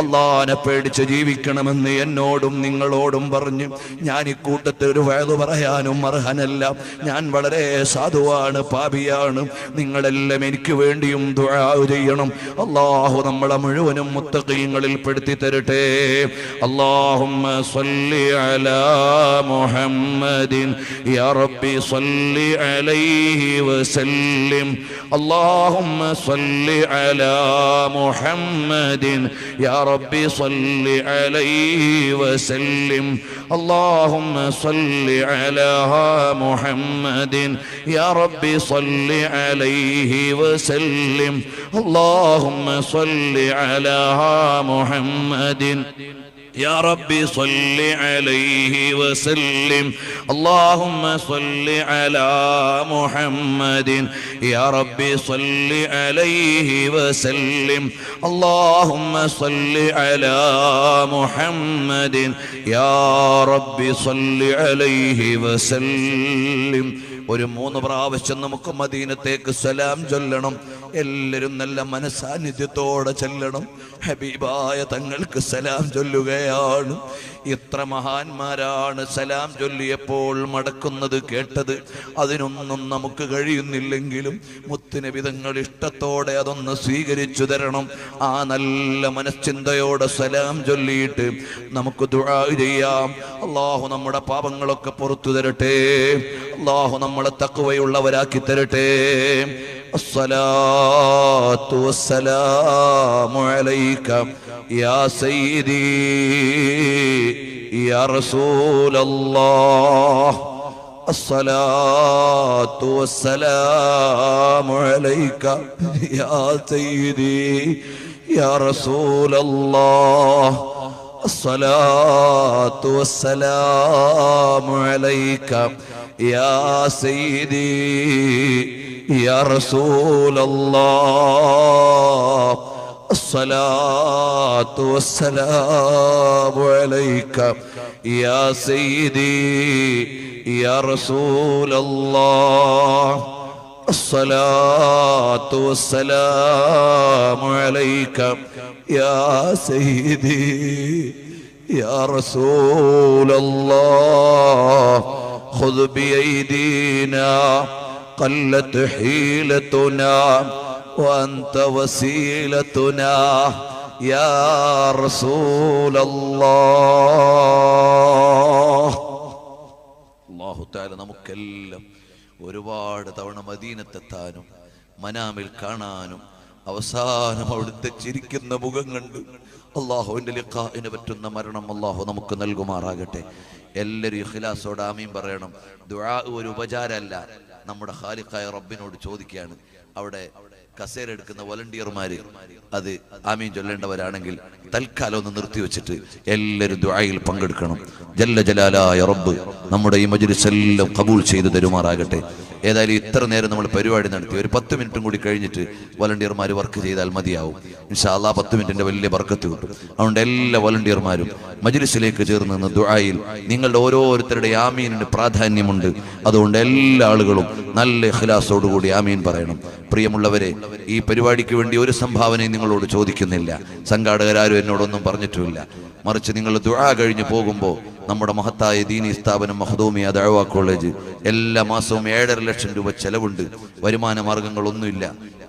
Speaker 1: അല്ലാഹനെ പേടിച്ച് ജീവിക്കണമെന്ന് എന്നോടും നിങ്ങളോടും പറഞ്ഞു. ഞാൻ ഈ കൂട്ടത്തിൽ ഒരു വഅദ് പറയാനും അർഹനല്ല. ഞാൻ വളരെ സാധുവാണ്, പാപിയാണ്. നിങ്ങളെല്ലാം എനിക്ക് വേണ്ടിയും ദുആ ചെയ്യണം. അല്ലാഹു നമ്മളെ മുഴുവനും മുത്തഖീങ്ങളിൽ പെടുത്തി തരട്ടെ. അല്ലാഹുമ്മ സ്വല്ലി അലാ മുഹമ്മദിൻ യാ റബ്ബി സ്വല്ലി അലൈഹി വസല്ലിം. അല്ലാഹുമ്മ സ്വല്ലി അലാ മുഹമ്മദിൻ യാ റബ്ബി സ്വല്ലി അലൈഹി വസല്ലിം. اللهم صل على محمد يا رب صل عليه وسلم. اللهم صل على محمد يا ربي صل عليه وسلم اللهم صل على محمد يا ربي صل عليه وسلم اللهم صل على محمد يا ربي صل عليه وسلم ഒരു 3 പ്രാവശ്യം നമുക്ക് മദീനത്തേക്ക് സലാം ചൊല്ലണം. എല്ലാവരും നല്ല മനസാന്നിധ്യത്തോടെ ചെല്ലണം. ഹബീബായ തങ്ങൾക്ക് സലാം ചൊല്ലുകയാണ്. എത്ര മഹാന്മാരാണ് സലാം ചൊല്ലിയപ്പോൾ മടക്കുന്നത് കേട്ടത്. അതിനൊന്നും നമുക്ക് കഴിയുന്നില്ലെങ്കിലും മുത്തുനബി തങ്ങൾ ഇഷ്ടത്തോടെ അതൊന്ന് സ്വീകരിച്ചു തരണം. ആ നല്ല മനശ്ചിന്തയോടെ സലാം ചൊല്ലിയിട്ട് നമുക്ക് ദുആ ചെയ്യാം. അല്ലാഹു നമ്മുടെ പാപങ്ങളൊക്കെ പുറത്തു തരട്ടെ. അല്ലാഹു നമ്മളെ തഖ്വയുള്ളവരാക്കി തരട്ടെ. الصلاة والسلام عليك يا سيدي يا رسول الله الصلاة والسلام عليك يا سيدي يا رسول الله الصلاة والسلام عليك يا سيدي يا رسول الله الصلاة والسلام عليك يا سيدي يا رسول الله الصلاة والسلام عليك يا سيدي يا رسول الله خذ بأيدينا قلت حيلتنا وأنت وسيلتنا يا رسول الله. അല്ലാഹു തആല നമുക്കെല്ലാം ഒരുപാട് തവണ മദീനത്തെത്താനും മനാമിൽ കാണാനും അവസാനം അവിടുത്തെ ചിരിക്കുന്ന മുഖം കണ്ട് അല്ലാഹുവിന്റെ ലിഖാഇന് പറ്റുന്ന മരണം അല്ലാഹു നമുക്ക് നൽകുമാറാകട്ടെ. എല്ലാവരും ഇഖ്ലാസോടെ ആമീൻ പറയണം. ദുആ ഒരു ഉപചാരമല്ല, നമ്മുടെ ഖാലിഖായ റബ്ബിനോട് ചോദിക്കുകയാണ്. അവിടെ കസേര എടുക്കുന്ന വോളണ്ടിയർമാര് അത് ആമീൻ ചൊല്ലേണ്ടവരാണെങ്കിൽ തൽക്കാലം ഒന്ന് നിർത്തിവെച്ചിട്ട് എല്ലാവരും ദുആയിൽ പങ്കെടുക്കണം. ജല്ല ജലാലായ റബ്ബ് നമ്മുടെ ഈ മജ്ലിസ് എല്ലാം ഖബൂൽ ചെയ്തു തരുമാറാകട്ടെ. ഏതായാലും ഇത്ര നേരം നമ്മൾ പരിപാടി നടത്തി. ഒരു 10 മിനിറ്റും കൂടി കഴിഞ്ഞിട്ട് വോളണ്ടിയർമാർ വർക്ക് ചെയ്താൽ മതിയാവും. ഇൻഷാ അല്ലാഹ് 10 മിനിറ്റിന്റെ വലിയ ബർക്കത്ത് കിട്ടും. അതുകൊണ്ട് എല്ലാ വോളണ്ടിയർമാരും മജ്ലിസിലേക്ക് ചേർന്ന് നിന്ന് ദുആയിൽ നിങ്ങളുടെ ഓരോരുത്തരുടെ ആമീനിന് പ്രാധാന്യമുണ്ട്. അതുകൊണ്ട് എല്ലാ ആളുകളും നല്ല ഇഖ്ലാസോടുകൂടി ആമീൻ പറയണം. പ്രിയമുള്ളവരെ, ഈ പരിപാടിക്ക് വേണ്ടി ഒരു സംഭാവനയും നിങ്ങളോട് ചോദിക്കുന്നില്ല. സംഘാടകരാരും എന്നോടൊന്നും പറഞ്ഞിട്ടുമില്ല. മറിച്ച് നിങ്ങൾ ദുആ കഴിഞ്ഞ് പോകുമ്പോൾ നമ്മുടെ മഹത്തായ ദീനി സ്ഥാപനം മഖ്ദൂമിയ ദഅവാ കോളേജ് എല്ലാ മാസവും 7.5 ലക്ഷം രൂപ ചെലവുണ്ട്. വരുമാന മാർഗങ്ങളൊന്നുമില്ല.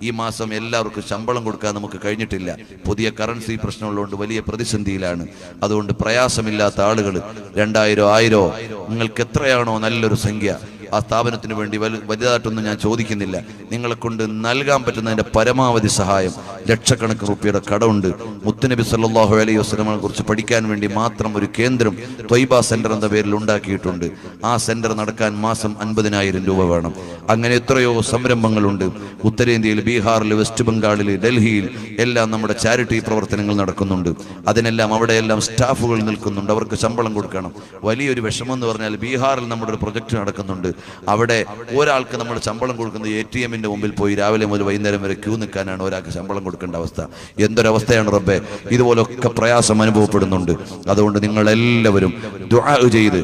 Speaker 1: ഈ മാസം എല്ലാവർക്കും ശമ്പളം കൊടുക്കാൻ നമുക്ക് കഴിഞ്ഞിട്ടില്ല. പുതിയ കറൻസി പ്രശ്നമുള്ളതുകൊണ്ട് വലിയ പ്രതിസന്ധിയിലാണ്. അതുകൊണ്ട് പ്രയാസമില്ലാത്ത ആളുകൾ 2000 1000 നിങ്ങൾക്ക് എത്രയാണോ നല്ലൊരു സംഖ്യ, ആ സ്ഥാപനത്തിന് വേണ്ടി വലുതായിട്ടൊന്നും ഞാൻ ചോദിക്കുന്നില്ല. നിങ്ങളെ കൊണ്ട് നൽകാൻ പറ്റുന്നതിന്റെ പരമാവധി സഹായം. ലക്ഷക്കണക്കിന് റുപ്യയുടെ കടമുണ്ട്. മുത്തുനബി സല്ലല്ലാഹു അലൈഹി വസല്ലമയെ കുറിച്ച് പഠിക്കാൻ വേണ്ടി മാത്രം ഒരു കേന്ദ്രം ത്വയ്ബ സെന്റർ എന്ന പേരിൽ ഉണ്ടാക്കിയിട്ടുണ്ട്. ആ സെന്റർ നടക്കാൻ മാസം 50,000 രൂപ വേണം. അങ്ങനെ എത്രയോ സംരംഭങ്ങളുണ്ട്. ഉത്തരേന്ത്യയിൽ, ബീഹാറിൽ, വെസ്റ്റ് ബംഗാളിൽ, ഡൽഹിയിൽ എല്ലാം നമ്മുടെ ചാരിറ്റി പ്രവർത്തനങ്ങൾ നടക്കുന്നുണ്ട്. അതിനെല്ലാം അവിടെയെല്ലാം സ്റ്റാഫുകൾ നിൽക്കുന്നുണ്ട്. അവർക്ക് ശമ്പളം കൊടുക്കണം. വലിയൊരു വിഷമം എന്ന് പറഞ്ഞാൽ ബീഹാറിൽ നമ്മുടെ ഒരു പ്രൊജക്ട് നടക്കുന്നുണ്ട്. അവിടെ ഒരാൾക്ക് നമ്മൾ ശമ്പളം കൊടുക്കുന്നത് ATM-ന്റെ മുമ്പിൽ പോയി രാവിലെ മുതൽ വൈകുന്നേരം വരെ ക്യൂ നിൽക്കാനാണ് ഒരാൾക്ക് ശമ്പളം കൊടുക്കേണ്ട അവസ്ഥ. എന്തൊരവസ്ഥയാണ് റബ്ബേ! ഇതുപോലൊക്കെ പ്രയാസം അനുഭവപ്പെടുന്നുണ്ട്. അതുകൊണ്ട് നിങ്ങളെല്ലാവരും ദുആ ചെയ്ത്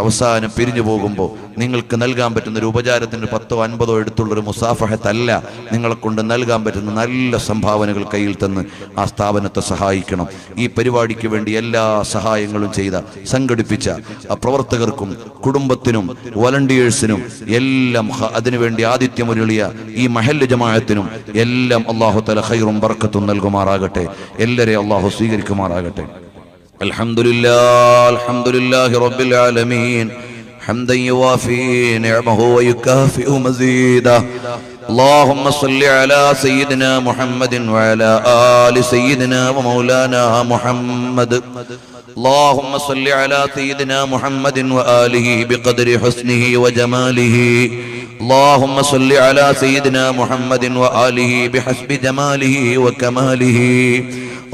Speaker 1: അവസാനം പിരിഞ്ഞു പോകുമ്പോൾ നിങ്ങൾക്ക് നൽകാൻ പറ്റുന്ന ഒരു ഉപചാരത്തിന് 10 50 എടുത്തുള്ളൊരു മുസാഫഹത്തല്ല, നിങ്ങളെ കൊണ്ട് നൽകാൻ പറ്റുന്ന നല്ല സംഭാവനകൾ കയ്യിൽ തന്ന് ആ സ്ഥാപനത്തെ സഹായിക്കണം. ഈ പരിപാടിക്ക് വേണ്ടി എല്ലാ സഹായങ്ങളും ചെയ്ത സംഘടിപ്പിച്ച ആ പ്രവർത്തകർക്കും കുടുംബത്തിനും വോളണ്ടിയേഴ്സിനും എല്ലാം അതിനുവേണ്ടി ആതിഥ്യമൊരുളിയ ഈ മഹല്ല് ജമാഅത്തിനും എല്ലാം അല്ലാഹു തആല ഖൈറും ബർക്കത്തും നൽകുമാറാകട്ടെ. എല്ലാവരെയും അല്ലാഹു സ്വീകരിക്കുമാറാകട്ടെ. അൽഹംദുലില്ലാഹി റബ്ബിൽ ആലമീൻ حمدا يوافي نعمه ويكافئ مزيدا. اللهم صل على سيدنا محمد وعلى آل سيدنا ومولانا محمد. اللهم صل على سيدنا محمد وآله بقدر حسنه وجماله. اللهم صل على سيدنا محمد وآله بحسب جماله وكماله.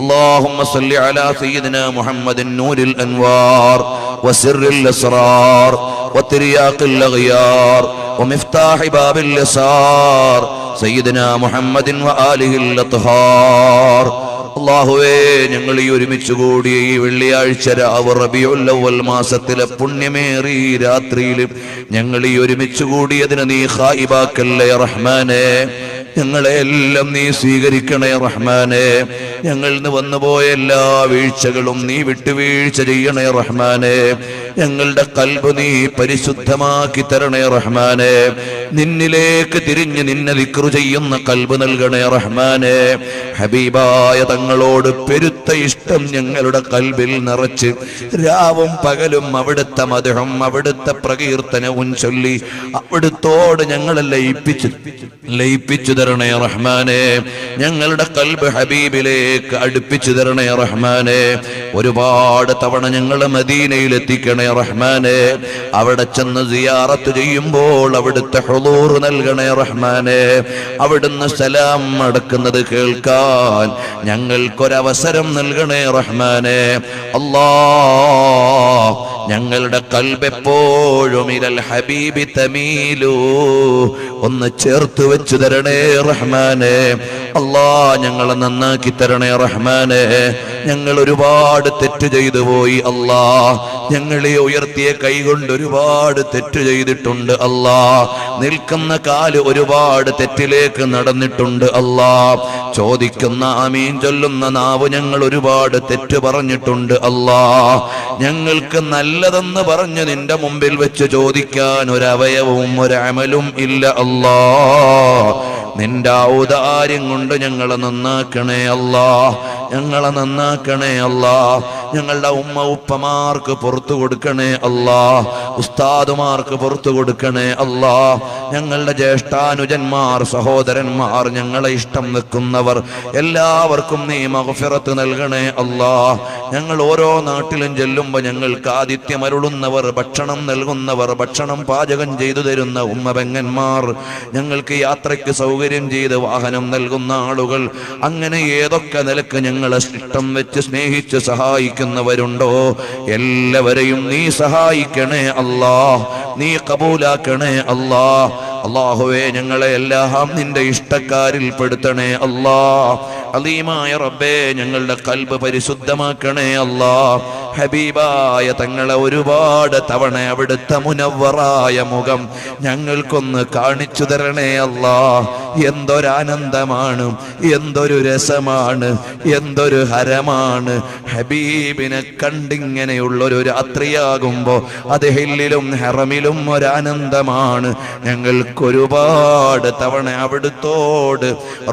Speaker 1: اللهم صل على سيدنا محمد نور الأنوار وسر الأسرار وترياق الأغيار ومفتاح باب اليسار سيدنا محمد وآله الأطهار. അല്ലാഹുവേ, ഞങ്ങൾ ഈ ഒരുമിച്ച് കൂടി ഈ വെള്ളിയാഴ്ച രാവ് റബീഉൽ അവ്വൽ മാസത്തിലെ പുണ്യമേറി രാത്രിയിൽ ഞങ്ങൾ ഈ ഒരുമിച്ച് കൂടിയതിന് നീ ഖായിബാക്കല്ലേ റഹ്മാനേ. ഞങ്ങളെ എല്ലാം നീ സ്വീകരിക്കണേ റഹ്മാനേ. ഞങ്ങളിൽ നിന്ന് വന്നുപോയ എല്ലാ വീഴ്ചകളും നീ വിട്ടുവീഴ്ച ചെയ്യണേ റഹ്മാനേ. ഞങ്ങളുടെ ഖൽബ് നീ പരിശുദ്ധമാക്കി തരണേ റഹ്മാനേ. നിന്നിലേക്ക് തിരിഞ്ഞ് നിന്നെ ദിക്റ് ചെയ്യുന്ന ഖൽബ് നൽകണേ റഹ്മാനേ. ഹബീബായ തങ്ങളോട് പെരുത്ത ഇഷ്ടം ഞങ്ങളുടെ ഖൽബിൽ നിറച്ച് രാവും പകലും അവിടുത്തെ മദ്ഹും അവിടുത്തെ പ്രകീർത്തനവും ചൊല്ലി അവിടുത്തോട് ഞങ്ങളെ ലയിപ്പിച്ചു തരണേ റഹ്മാനേ. ഞങ്ങളുടെ ഖൽബ് ഹബീബിലേക്ക് അടുപ്പിച്ചു തരണേ റഹ്മാനേ. ഒരുപാട് തവണ ഞങ്ങളെ മദീനയിൽ എത്തിക്കണേ റഹ്മാനേ. അവിടെ ചെന്ന് സിയാറത്ത് ചെയ്യുമ്പോൾ അവിടുത്തെ ഹുളൂർ നൽകണേ റഹ്മാനേ. അവിടുന്ന് സലാം അടക്കുന്നത് കേൾക്കാൻ ഞങ്ങൾക്കൊരവസരം നൽകണേ റഹ്മാനേ. അല്ലാഹ്, ഞങ്ങളുടെ ഖൽബ് എപ്പോഴും ഇലൽ ഹബീബി തമീലു ഒന്ന് ചേർത്ത് വെച്ചു തരണേ റഹ്മാനേ. അല്ലാഹ്, ഞങ്ങളെ നന്നാക്കി തരണേ റഹ്മാനേ. ഞങ്ങൾ ഒരുപാട് തെറ്റ് ചെയ്തു പോയി അല്ലാഹ്. ഞങ്ങളെ ഉയർത്തിയ കൈകൊണ്ട് ഒരുപാട് തെറ്റ് ചെയ്തിട്ടുണ്ട് അല്ലാഹ്. നിൽക്കുന്ന കാല് ഒരുപാട് തെറ്റിലേക്ക് നടന്നിട്ടുണ്ട് അല്ലാഹ്. ചോദിക്കുന്ന ആമീൻ ചൊല്ലുന്ന നാവ് ഞങ്ങൾ ഒരുപാട് തെറ്റ് പറഞ്ഞിട്ടുണ്ട് അല്ലാഹ്. ഞങ്ങൾക്ക് നല്ലതെന്ന് പറഞ്ഞ് നിന്റെ മുമ്പിൽ വെച്ച് ചോദിക്കാൻ ഒരവയവവും ഒരമലും ഇല്ല അല്ലാഹ്. നിന്റെ ഔദാര്യം കൊണ്ട് ഞങ്ങളെ നന്നാക്കണേ അല്ലാഹ്. ഞങ്ങളെ നന്നാക്കണേ അല്ലാഹ്. ഞങ്ങളുടെ ഉമ്മ ഉപ്പമാർക്ക് പുറത്തു കൊടുക്കണേ അല്ലാഹ്. ഉസ്താദുമാർക്ക് പുറത്തു കൊടുക്കണേ അല്ലാഹ്. ഞങ്ങളുടെ ജ്യേഷ്ഠാനുജന്മാർ സഹോദരന്മാർ ഞങ്ങളെ ഇഷ്ടം വെക്കുന്നവർ എല്ലാവർക്കും നീ മഗ്ഫിറത്ത് നൽകണേ അല്ലാഹ്. ഞങ്ങൾ ഓരോ നാട്ടിലും ചെല്ലുമ്പോൾ ഞങ്ങൾക്ക് ആതിഥ്യമരുളുന്നവർ, ഭക്ഷണം നൽകുന്നവർ, ഭക്ഷണം പാചകം ചെയ്തു തരുന്ന ഉമ്മ പെങ്ങന്മാർ, ഞങ്ങൾക്ക് യാത്രയ്ക്ക് സൗകര്യം ചെയ്ത് വാഹനം നൽകുന്ന ആളുകൾ, അങ്ങനെ ഏതൊക്കെ നിലക്ക് ഞങ്ങളെ ഇഷ്ടം വെച്ച് സ്നേഹിച്ച് സഹായിക്കുന്നവരുണ്ടോ എല്ലാവരെയും നീ സഹായിക്കണേ അല്ലാഹ്. നീ കബൂലാക്കണേ അല്ലാഹ്. അല്ലാഹുവേ, ഞങ്ങളെ എല്ലാം നിന്റെ ഇഷ്ടക്കാരിൽ പെടുത്തണേ അല്ലാഹ്. അലീമായ റബ്ബേ, ഞങ്ങളുടെ ഖൽബ് പരിശുദ്ധമാക്കണേ അല്ലാഹ്. ഹബീബായ തങ്ങളെ ഒരുപാട് തവണ അവിടുത്തെ മുനവ്വറായ മുഖം ഞങ്ങൾക്കൊന്ന് കാണിച്ചു തരണേ അല്ലാഹ്. എന്തൊരാനന്ദമാണ്, എന്തൊരു രസമാണ്, എന്തൊരു ഹരമാണ് ഹബീബിനെ കണ്ടിങ്ങനെയുള്ളൊരു രാത്രിയാകുമ്പോ അത് ഹില്ലിലും ഹറമിലും ഒരാനന്ദമാണ്. ഞങ്ങൾക്കൊരുപാട് തവണ അവിടുത്തോട്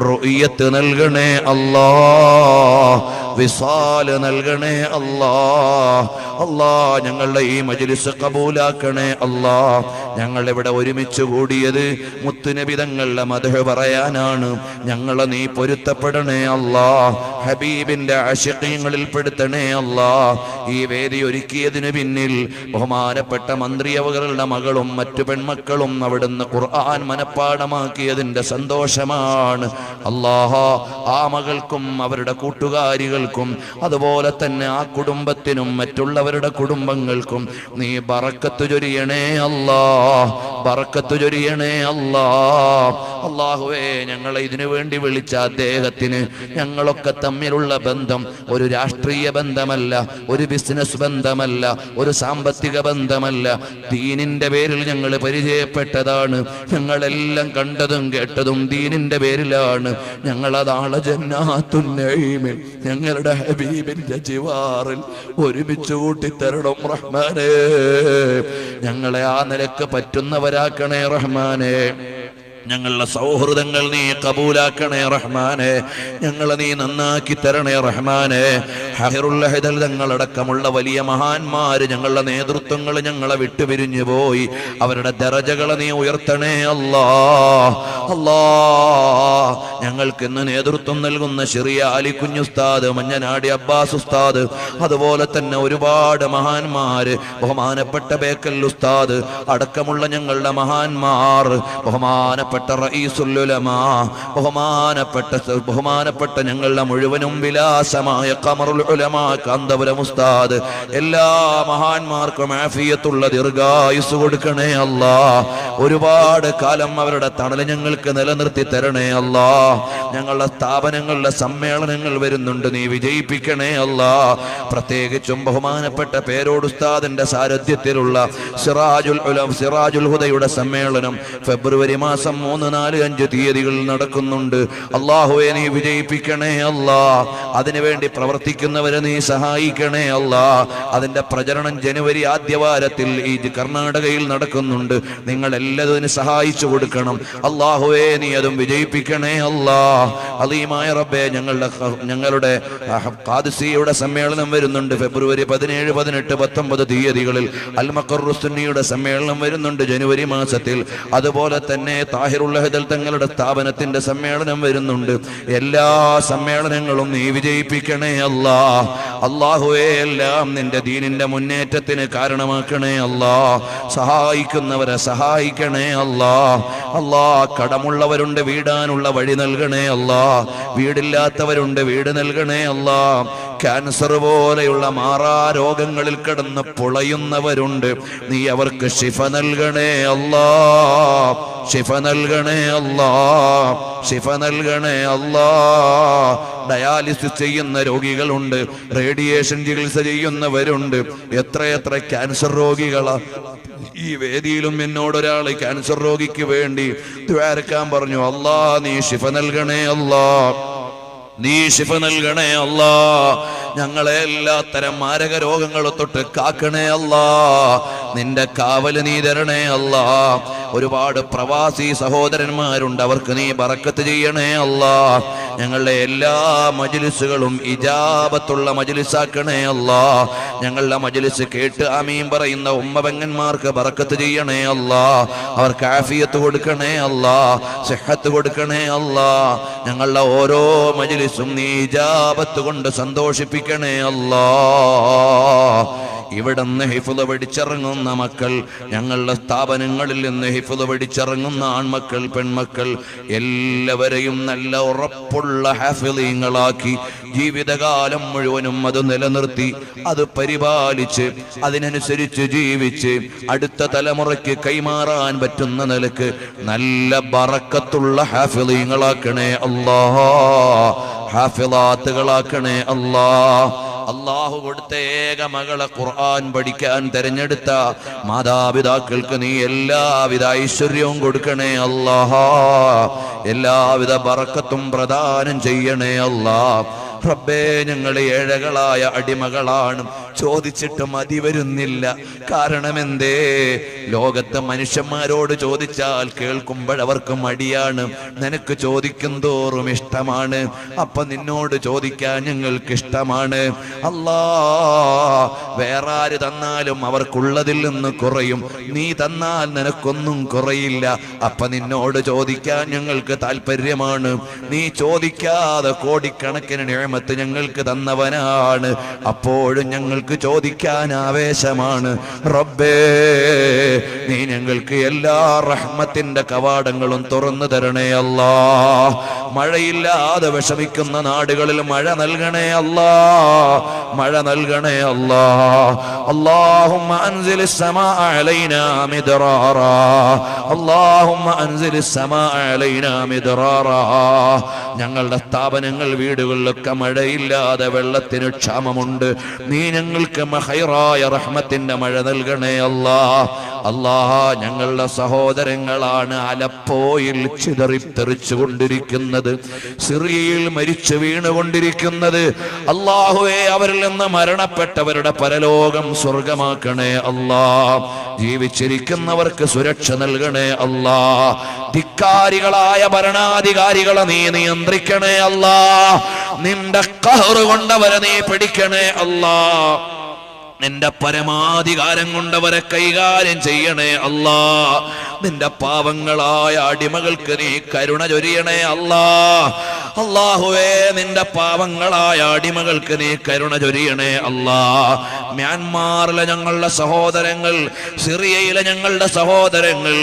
Speaker 1: റുഇയത്ത് നൽകണേ അല്ലാഹ്. വിസാല് നൽകണേ അല്ലാഹ്. അല്ലാഹ്, ഞങ്ങളുടെ ഈ മജ്ലിസ് കബൂലാക്കണേ അല്ലാഹ്. ഞങ്ങളിവിടെ ഒരുമിച്ച് കൂടിയത് മുത്തുനബി തങ്ങളുടെ മദ്ഹ് പറയാനാണ്. ഞങ്ങളെ നീ പൊരുത്തപ്പെടണേ അല്ലാഹ്. ഹബീബിന്റെ ആശിഖീങ്ങളിൽ പെടുത്തണേ അല്ലാഹ്. ഈ വേദി ഒരുക്കിയതിന് പിന്നിൽ ബഹുമാനപ്പെട്ട മന്ത്രിയവകളുടെ മകളും മറ്റു പെൺമക്കളും അവിടുന്ന് ഖുർആൻ മനപ്പാഠമാക്കിയതിന്റെ സന്തോഷമാണ് അല്ലാഹ്. ആ മകൾക്കും അവരുടെ കൂട്ടുകാരികൾക്കും അതുപോലെ തന്നെ ആ കുടുംബത്തിനും മറ്റുള്ളവരുടെ കുടുംബങ്ങൾക്കും നീ ബറക്കത്ത് ചൊരിയണേ അല്ലാഹ്. ബറക്കത്ത് ചൊരിയണേ അല്ലാഹ്. അല്ലാഹുവേ, ഞങ്ങളെ ഇതിനു വേണ്ടി വിളിച്ച അദ്ദേഹത്തിന് ഞങ്ങളൊക്കെ തമ്മിലുള്ള ബന്ധം ഒരു രാഷ്ട്രീയ ബന്ധമല്ല, ഒരു ബിസിനസ് ബന്ധമല്ല, ഒരു സാമ്പത്തിക ബന്ധമല്ല. ദീനിന്റെ പേരിൽ ഞങ്ങൾ പരിചയപ്പെട്ടതാണ്. ഞങ്ങളെല്ലാം കണ്ടതും കേട്ടതും ദീനിന്റെ പേരിലാണ്. ഞങ്ങളതാളെ ജന്നാത്തുൻ നഈമിൽ ഞങ്ങളുടെ ഹബീബിന്റെ ജിവാറിൽ ഒരുമിച്ച് കൂട്ടിത്തരണം റഹ്മാനേ. ഞങ്ങളെ ആ നിലക്ക് പറ്റുന്നവരാക്കണേ റഹ്മാനേ. ഞങ്ങളുടെ സൗഹൃദങ്ങൾ നീ കബൂലാക്കണേ റഹ്മാനെ. ഞങ്ങളെ നീ നന്നാക്കി തരണേ റഹ്മാനെ. താഹിറുൽ ഹൈദൽ തങ്ങളടക്കമുള്ള വലിയ മഹാന്മാര് ഞങ്ങളുടെ നേതൃത്വങ്ങൾ ഞങ്ങളെ വിട്ടുപിരിഞ്ഞു പോയി. അവരുടെ ദറജകളെ നീ ഉയർത്തണേ അല്ലാ. അല്ലാ, ഞങ്ങൾക്ക് ഇന്ന് നേതൃത്വം നൽകുന്ന ചെറിയ അലിക്കുഞ്ഞുസ്താദ്, മഞ്ഞനാടി അബ്ബാസ് ഉസ്താദ്, അതുപോലെ തന്നെ ഒരുപാട് മഹാന്മാര്, ബഹുമാനപ്പെട്ട ബേക്കൽ ഉസ്താദ് അടക്കമുള്ള ഞങ്ങളുടെ മഹാന്മാർ, ബഹുമാനപ്പെട്ട റഈസുൽ ഉലമാ, ബഹുമാനപ്പെട്ട ഞങ്ങളുടെ മുഴുവനും വിലാസമായ ഖമറുൽ ഉലമാ കാന്തപുരം ഉസ്താദ്, എല്ലാ മഹാന്മാർക്കും ആഫിയത്തുള്ള ദീർഘായുസ് കൊടുക്കണേ അല്ലാ. ഒരുപാട് കാലം അവരുടെ തണല് ഞങ്ങൾക്ക് നിലനിർത്തി തരണേ അല്ലാ. ഞങ്ങളുടെ സ്ഥാപനങ്ങളുടെ സമ്മേളനങ്ങൾ വരുന്നുണ്ട്, നീ വിജയിപ്പിക്കണേ അല്ലാ. പ്രത്യേകിച്ചും ബഹുമാനപ്പെട്ട പേരോട് ഉസ്താദിന്റെ സാരഥ്യത്തിലുള്ള സിറാജുൽ ഹുദയുടെ സമ്മേളനം ഫെബ്രുവരി മാസം 3, 4, 5 തീയതികളിൽ നടക്കുന്നുണ്ട്. അല്ലാഹുവേ, നീ വിജയിപ്പിക്കണേ അല്ലാ. അതിനുവേണ്ടി പ്രവർത്തിക്കുന്നവരെ നീ സഹായിക്കണേ അല്ലാ. അതിന്റെ പ്രചരണം ജനുവരി ആദ്യവാരത്തിൽ ഈ കർണാടകയിൽ നടക്കുന്നുണ്ട്. നിങ്ങൾ എല്ലാത്തിനും സഹായിച്ചു കൊടുക്കണം. അല്ലാഹുവേ, നീ അതും വിജയിപ്പിക്കണേ അല്ലാ. അലീമായ റബ്ബേ, ഞങ്ങളുടെ ഖാദിസിയുടെ സമ്മേളനം വരുന്നുണ്ട് ഫെബ്രുവരി 17, 18, 19 തീയതികളിൽ. അൽ മഖറുസ് സുന്നിയുടെ സമ്മേളനം വരുന്നുണ്ട് ജനുവരി മാസത്തിൽ. അതുപോലെ തന്നെ താഹിറുൽ ഹൈദൽ തങ്ങളുടെ സ്ഥാപനത്തിന്റെ സമ്മേളനം വരുന്നുണ്ട്. എല്ലാ സമ്മേളനങ്ങളും നീ വിജയിപ്പിക്കണേ അല്ലാ. അല്ലാഹുവേ, എല്ലാം നിന്റെ ദീനിന്റെ മുന്നേറ്റത്തിന് കാരണമാക്കണേ അല്ലാ. സഹായിക്കുന്നവരെ സഹായിക്കണേ അല്ലാ. അല്ലാ, കടമുള്ളവരുണ്ട്, വീടാനുള്ള വഴി നൽകണേ അല്ലാ. വീടില്ലാത്തവരുണ്ട്, വീട് നൽകണേ അല്ലാ. ക്യാൻസർ പോലെയുള്ള മാറാ രോഗങ്ങളിൽ കിടന്ന് പുളയുന്നവരുണ്ട്, നീ അവർക്ക് ശിഫ നൽകണേ അല്ലാ. ശിഫ നൽകണേ അല്ലാ. ശിഫ നൽകണേ അല്ലാ. ഡയാലിസിസ് ചെയ്യുന്ന രോഗികളുണ്ട്, റേഡിയേഷൻ ചികിത്സ ചെയ്യുന്നവരുണ്ട്. എത്രയെത്ര ക്യാൻസർ രോഗികളാ. ഈ വേദിയിലും എന്നോടൊരാൾ ക്യാൻസർ രോഗിക്ക് വേണ്ടി ദ്വാരക്കാൻ പറഞ്ഞു. അല്ലാ, നീ ശിഫ നൽകണേ അല്ലാ. നീ ശിഫ നൽകണേ അല്ലാ. ഞങ്ങളെ എല്ലാത്തരം മാരക രോഗങ്ങളെ തൊട്ട് കാക്കണേ അല്ലാ. നിന്റെ കാവല് നീ തരണേ അല്ലാ. ഒരുപാട് പ്രവാസി സഹോദരന്മാരുണ്ട്, അവർക്ക് നീ ബറക്കത്ത് ചെയ്യണേ അല്ലാ. ഞങ്ങളുടെ എല്ലാ മജ്ലിസുകളും ഇജാബത്തുള്ള മജ്ലിസാക്കണേ അല്ലാ. ഞങ്ങളുടെ മജ്ലിസ് കേട്ട് ആമീൻ പറയുന്ന ഉമ്മപെങ്ങന്മാർക്ക് ബറക്കത്ത് ചെയ്യണേ അല്ലാ. അവർക്ക് ആഫിയത്ത് കൊടുക്കണേ അല്ലാ. സിഹത്ത് കൊടുക്കണേ അല്ലാ. ഞങ്ങളുടെ ഓരോ മജ്ലിസും നീ ഇജാബത്ത് കൊണ്ട് സന്തോഷിപ്പിക്കണേ അല്ലാ. ഇവിടുന്ന് ഹിഫ്ള് പഠിച്ചിറങ്ങുന്ന മക്കൾ, ഞങ്ങളുടെ സ്ഥാപനങ്ങളിൽ നിന്ന് ഹിഫ്ള് പഠിച്ചിറങ്ങുന്ന ആൺമക്കൾ, പെൺമക്കൾ എല്ലാവരെയും നല്ല ഉറപ്പുള്ള ഹാഫിളീങ്ങളാക്കി ജീവിതകാലം മുഴുവനും അത് നിലനിർത്തി, അത് പരിപാലിച്ച്, അതിനനുസരിച്ച് ജീവിച്ച് അടുത്ത തലമുറയ്ക്ക് കൈമാറാൻ പറ്റുന്ന നിലക്ക് നല്ല ബറക്കത്തുള്ള ഹാഫിളീങ്ങളാക്കണേ അല്ലാ. ഹാഫിളാത്തുകളാക്കണേ അല്ലാ. അല്ലാഹു കൊടുത്ത ഏക മകളെ ഖുർആൻ പഠിക്കാൻ തെരഞ്ഞെടുത്ത മാതാപിതാക്കൾക്ക് നീ എല്ലാവിധ ഐശ്വര്യവും കൊടുക്കണേ അല്ലാഹ്. എല്ലാവിധ ബറക്കത്തും പ്രദാനം ചെയ്യണേ അല്ലാഹ്. റബ്ബേ, ഞങ്ങൾ ഏഴകളായ അടിമകളാണ്, ചോദിച്ചിട്ട് മതി വരുന്നില്ല. കാരണമെന്തേ? ലോകത്തെ മനുഷ്യന്മാരോട് ചോദിച്ചാൽ കേൾക്കുമ്പോഴവർക്ക് മടിയാണ്, നിനക്ക് ചോദിക്കും തോറും ഇഷ്ടമാണ്. അപ്പൊ നിന്നോട് ചോദിക്കാൻ ഞങ്ങൾക്ക് ഇഷ്ടമാണ്. അല്ലാ, വേറെ ആര് തന്നാലും അവർക്കുള്ളതിൽ നിന്ന് കുറയും, നീ തന്നാൽ നിനക്കൊന്നും കുറയില്ല. അപ്പൊ നിന്നോട് ചോദിക്കാൻ ഞങ്ങൾക്ക് താല്പര്യമാണ്. നീ ചോദിക്കാതെ കോടിക്കണക്കിന് നിഅമത്ത് ഞങ്ങൾക്ക് തന്നവനാണ്. അപ്പോഴും ഞങ്ങൾക്ക് ചോദിക്കാൻ ആവേശമാണ്. റബ്ബേ, നീ ഞങ്ങൾക്ക് എല്ലാ റഹ്മത്തിന്റെ കവാടങ്ങളും തുറന്നു തരണേ അല്ലാ. മഴയില്ലാതെ വിഷമിക്കുന്ന നാടുകളിൽ മഴ നൽകണേ അല്ലാ. മഴ നൽകണേ അല്ലാ. അല്ലാഹുമ്മ അൻസിലിസ് സമാഅ അലൈനാ മിദ്റാറാ. അല്ലാഹുമ്മ അൻസിലിസ് സമാഅ അലൈനാ മിദ്റാറാ. ഞങ്ങളുടെ സ്ഥാപനങ്ങൾ, വീടുകളിലൊക്കെ മഴയില്ലാതെ വെള്ളത്തിന് ക്ഷാമമുണ്ട്. നീ ഞങ്ങൾക്ക് ഖൈറായ റഹ്മത്തിന്റെ മഴ നൽകണേ അല്ലാ. അല്ലാഹ്, ഞങ്ങളുടെ സഹോദരങ്ങളാണ് അലപ്പോയിൽ ചിതറിത്തെറിച്ചു കൊണ്ടിരിക്കുന്നത്, സിറിയയിൽ മരിച്ചു വീണുകൊണ്ടിരിക്കുന്നത്. അല്ലാഹുവേ, അവരിൽ നിന്ന് മരണപ്പെട്ടവരുടെ പരലോകം സ്വർഗമാക്കണേ അല്ലാ. ജീവിച്ചിരിക്കുന്നവർക്ക് സുരക്ഷ നൽകണേ അല്ലാ. ധിക്കാരികളായ ഭരണാധികാരികളെ നീ നിയന്ത്രിക്കണേ അല്ലാ. നിന്റെ ഖഹ്റ് കൊണ്ടവരെ നീ പിടിക്കണേ അല്ലാ. നിന്റെ പരമാധികാരം കൊണ്ടവരെ കൈകാര്യം ചെയ്യണേ അല്ലാ. നിന്റെ പാവങ്ങളായ അടിമകൾക്ക് നീ കരുണ ചൊരിയണേ അല്ലാ. അല്ലാഹുവേ, നിന്റെ പാവങ്ങളായ അടിമകൾക്ക് നീ കരുണ ചൊരിയണേ അല്ലാ. മ്യാൻമാറിലെ ഞങ്ങളുടെ സഹോദരങ്ങൾ, സിറിയയിലെ ഞങ്ങളുടെ സഹോദരങ്ങൾ,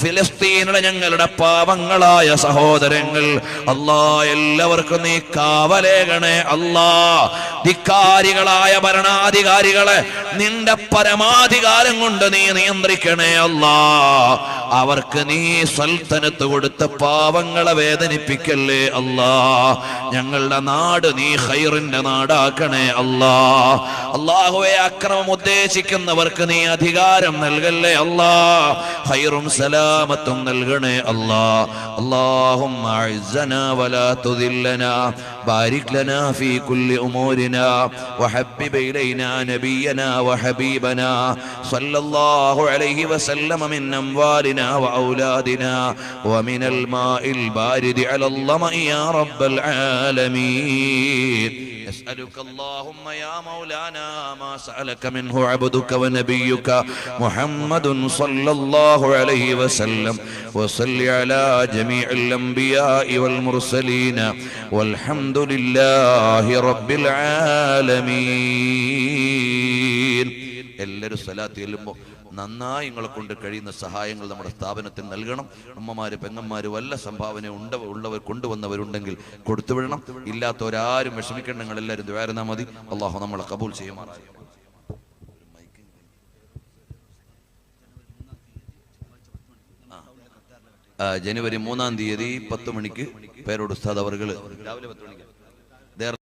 Speaker 1: ഫിലിസ്തീനിലെ ഞങ്ങളുടെ പാവങ്ങളായ സഹോദരങ്ങൾ, അല്ലാ, എല്ലാവർക്കും നീ കാവലേകണേ അല്ലാ. ധിക്കാരികളായ ഭരണാധികാരികളെ നിന്റെ പരമാധികാരം കൊണ്ട് നീ നിയന്ത്രിക്കണേ അല്ലാ. അവർക്ക് നീ സൽത്തനത്ത് കൊടുത്ത പാവങ്ങളെ വേദനിപ്പിക്കല്ലേ അല്ലാ. ഞങ്ങളുടെ നാട് നീ ഖൈറിന്റെ നാടാക്കണേ അല്ലാ. അല്ലാഹുവേ, അക്രമം ഉദ്ദേശിക്കുന്നവർക്ക് നീ അധികാരം നൽകല്ലേ അല്ലാ. ഖൈറും സലാമത്തും നൽകണേ അല്ലാ. അല്ലാഹുമ്മ അഇസ്സനാ വലാ തുദില്ലനാ ബാരിക് ലനാ ഫീ കുല്ലി ഉമൂരിനാ വഹബ്ബിബ് ഇലൈനാ നബിയനാ വഹബീബനാ സല്ലല്ലാഹു അലൈഹി വസല്ലമ മിൻ അംവാലിനാ വഔലാദിനാ വമിനൽ മാഇൽ ബാരിദി അലൽ ളമഇ യാ റബ്ബൽ ആലമീൻ. نسألك اللهم يا مولانا ما سألك منه عبدك ونبيك محمد صلى الله عليه وسلم وصل على جميع الأنبياء والمرسلين والحمد لله رب العالمين. എല്ലാവരും സ്വലാത്ത് ചെല്ലുമ്പോൾ നന്നായി നിങ്ങളെ കൊണ്ട് കഴിയുന്ന സഹായങ്ങൾ നമ്മുടെ സ്ഥാപനത്തിന് നൽകണം. അമ്മമാര് പെങ്ങന്മാര് വല്ല സംഭാവന ഉള്ളവർ കൊണ്ടുവന്നവരുണ്ടെങ്കിൽ കൊടുത്തുവിടണം. ഇല്ലാത്തവരാരും വിഷമിക്കണം. നിങ്ങൾ എല്ലാവരും ദുആ ചെയ്താൽ മതി. അള്ളാഹു നമ്മളെ കബൂൽ ചെയ്യുമാറാകട്ടെ. ജനുവരി 3-ാം തീയതി 10 മണിക്ക് പേരോട് ഉസ്താദ് അവർകൾ രാവിലെ 10 മണിക്ക്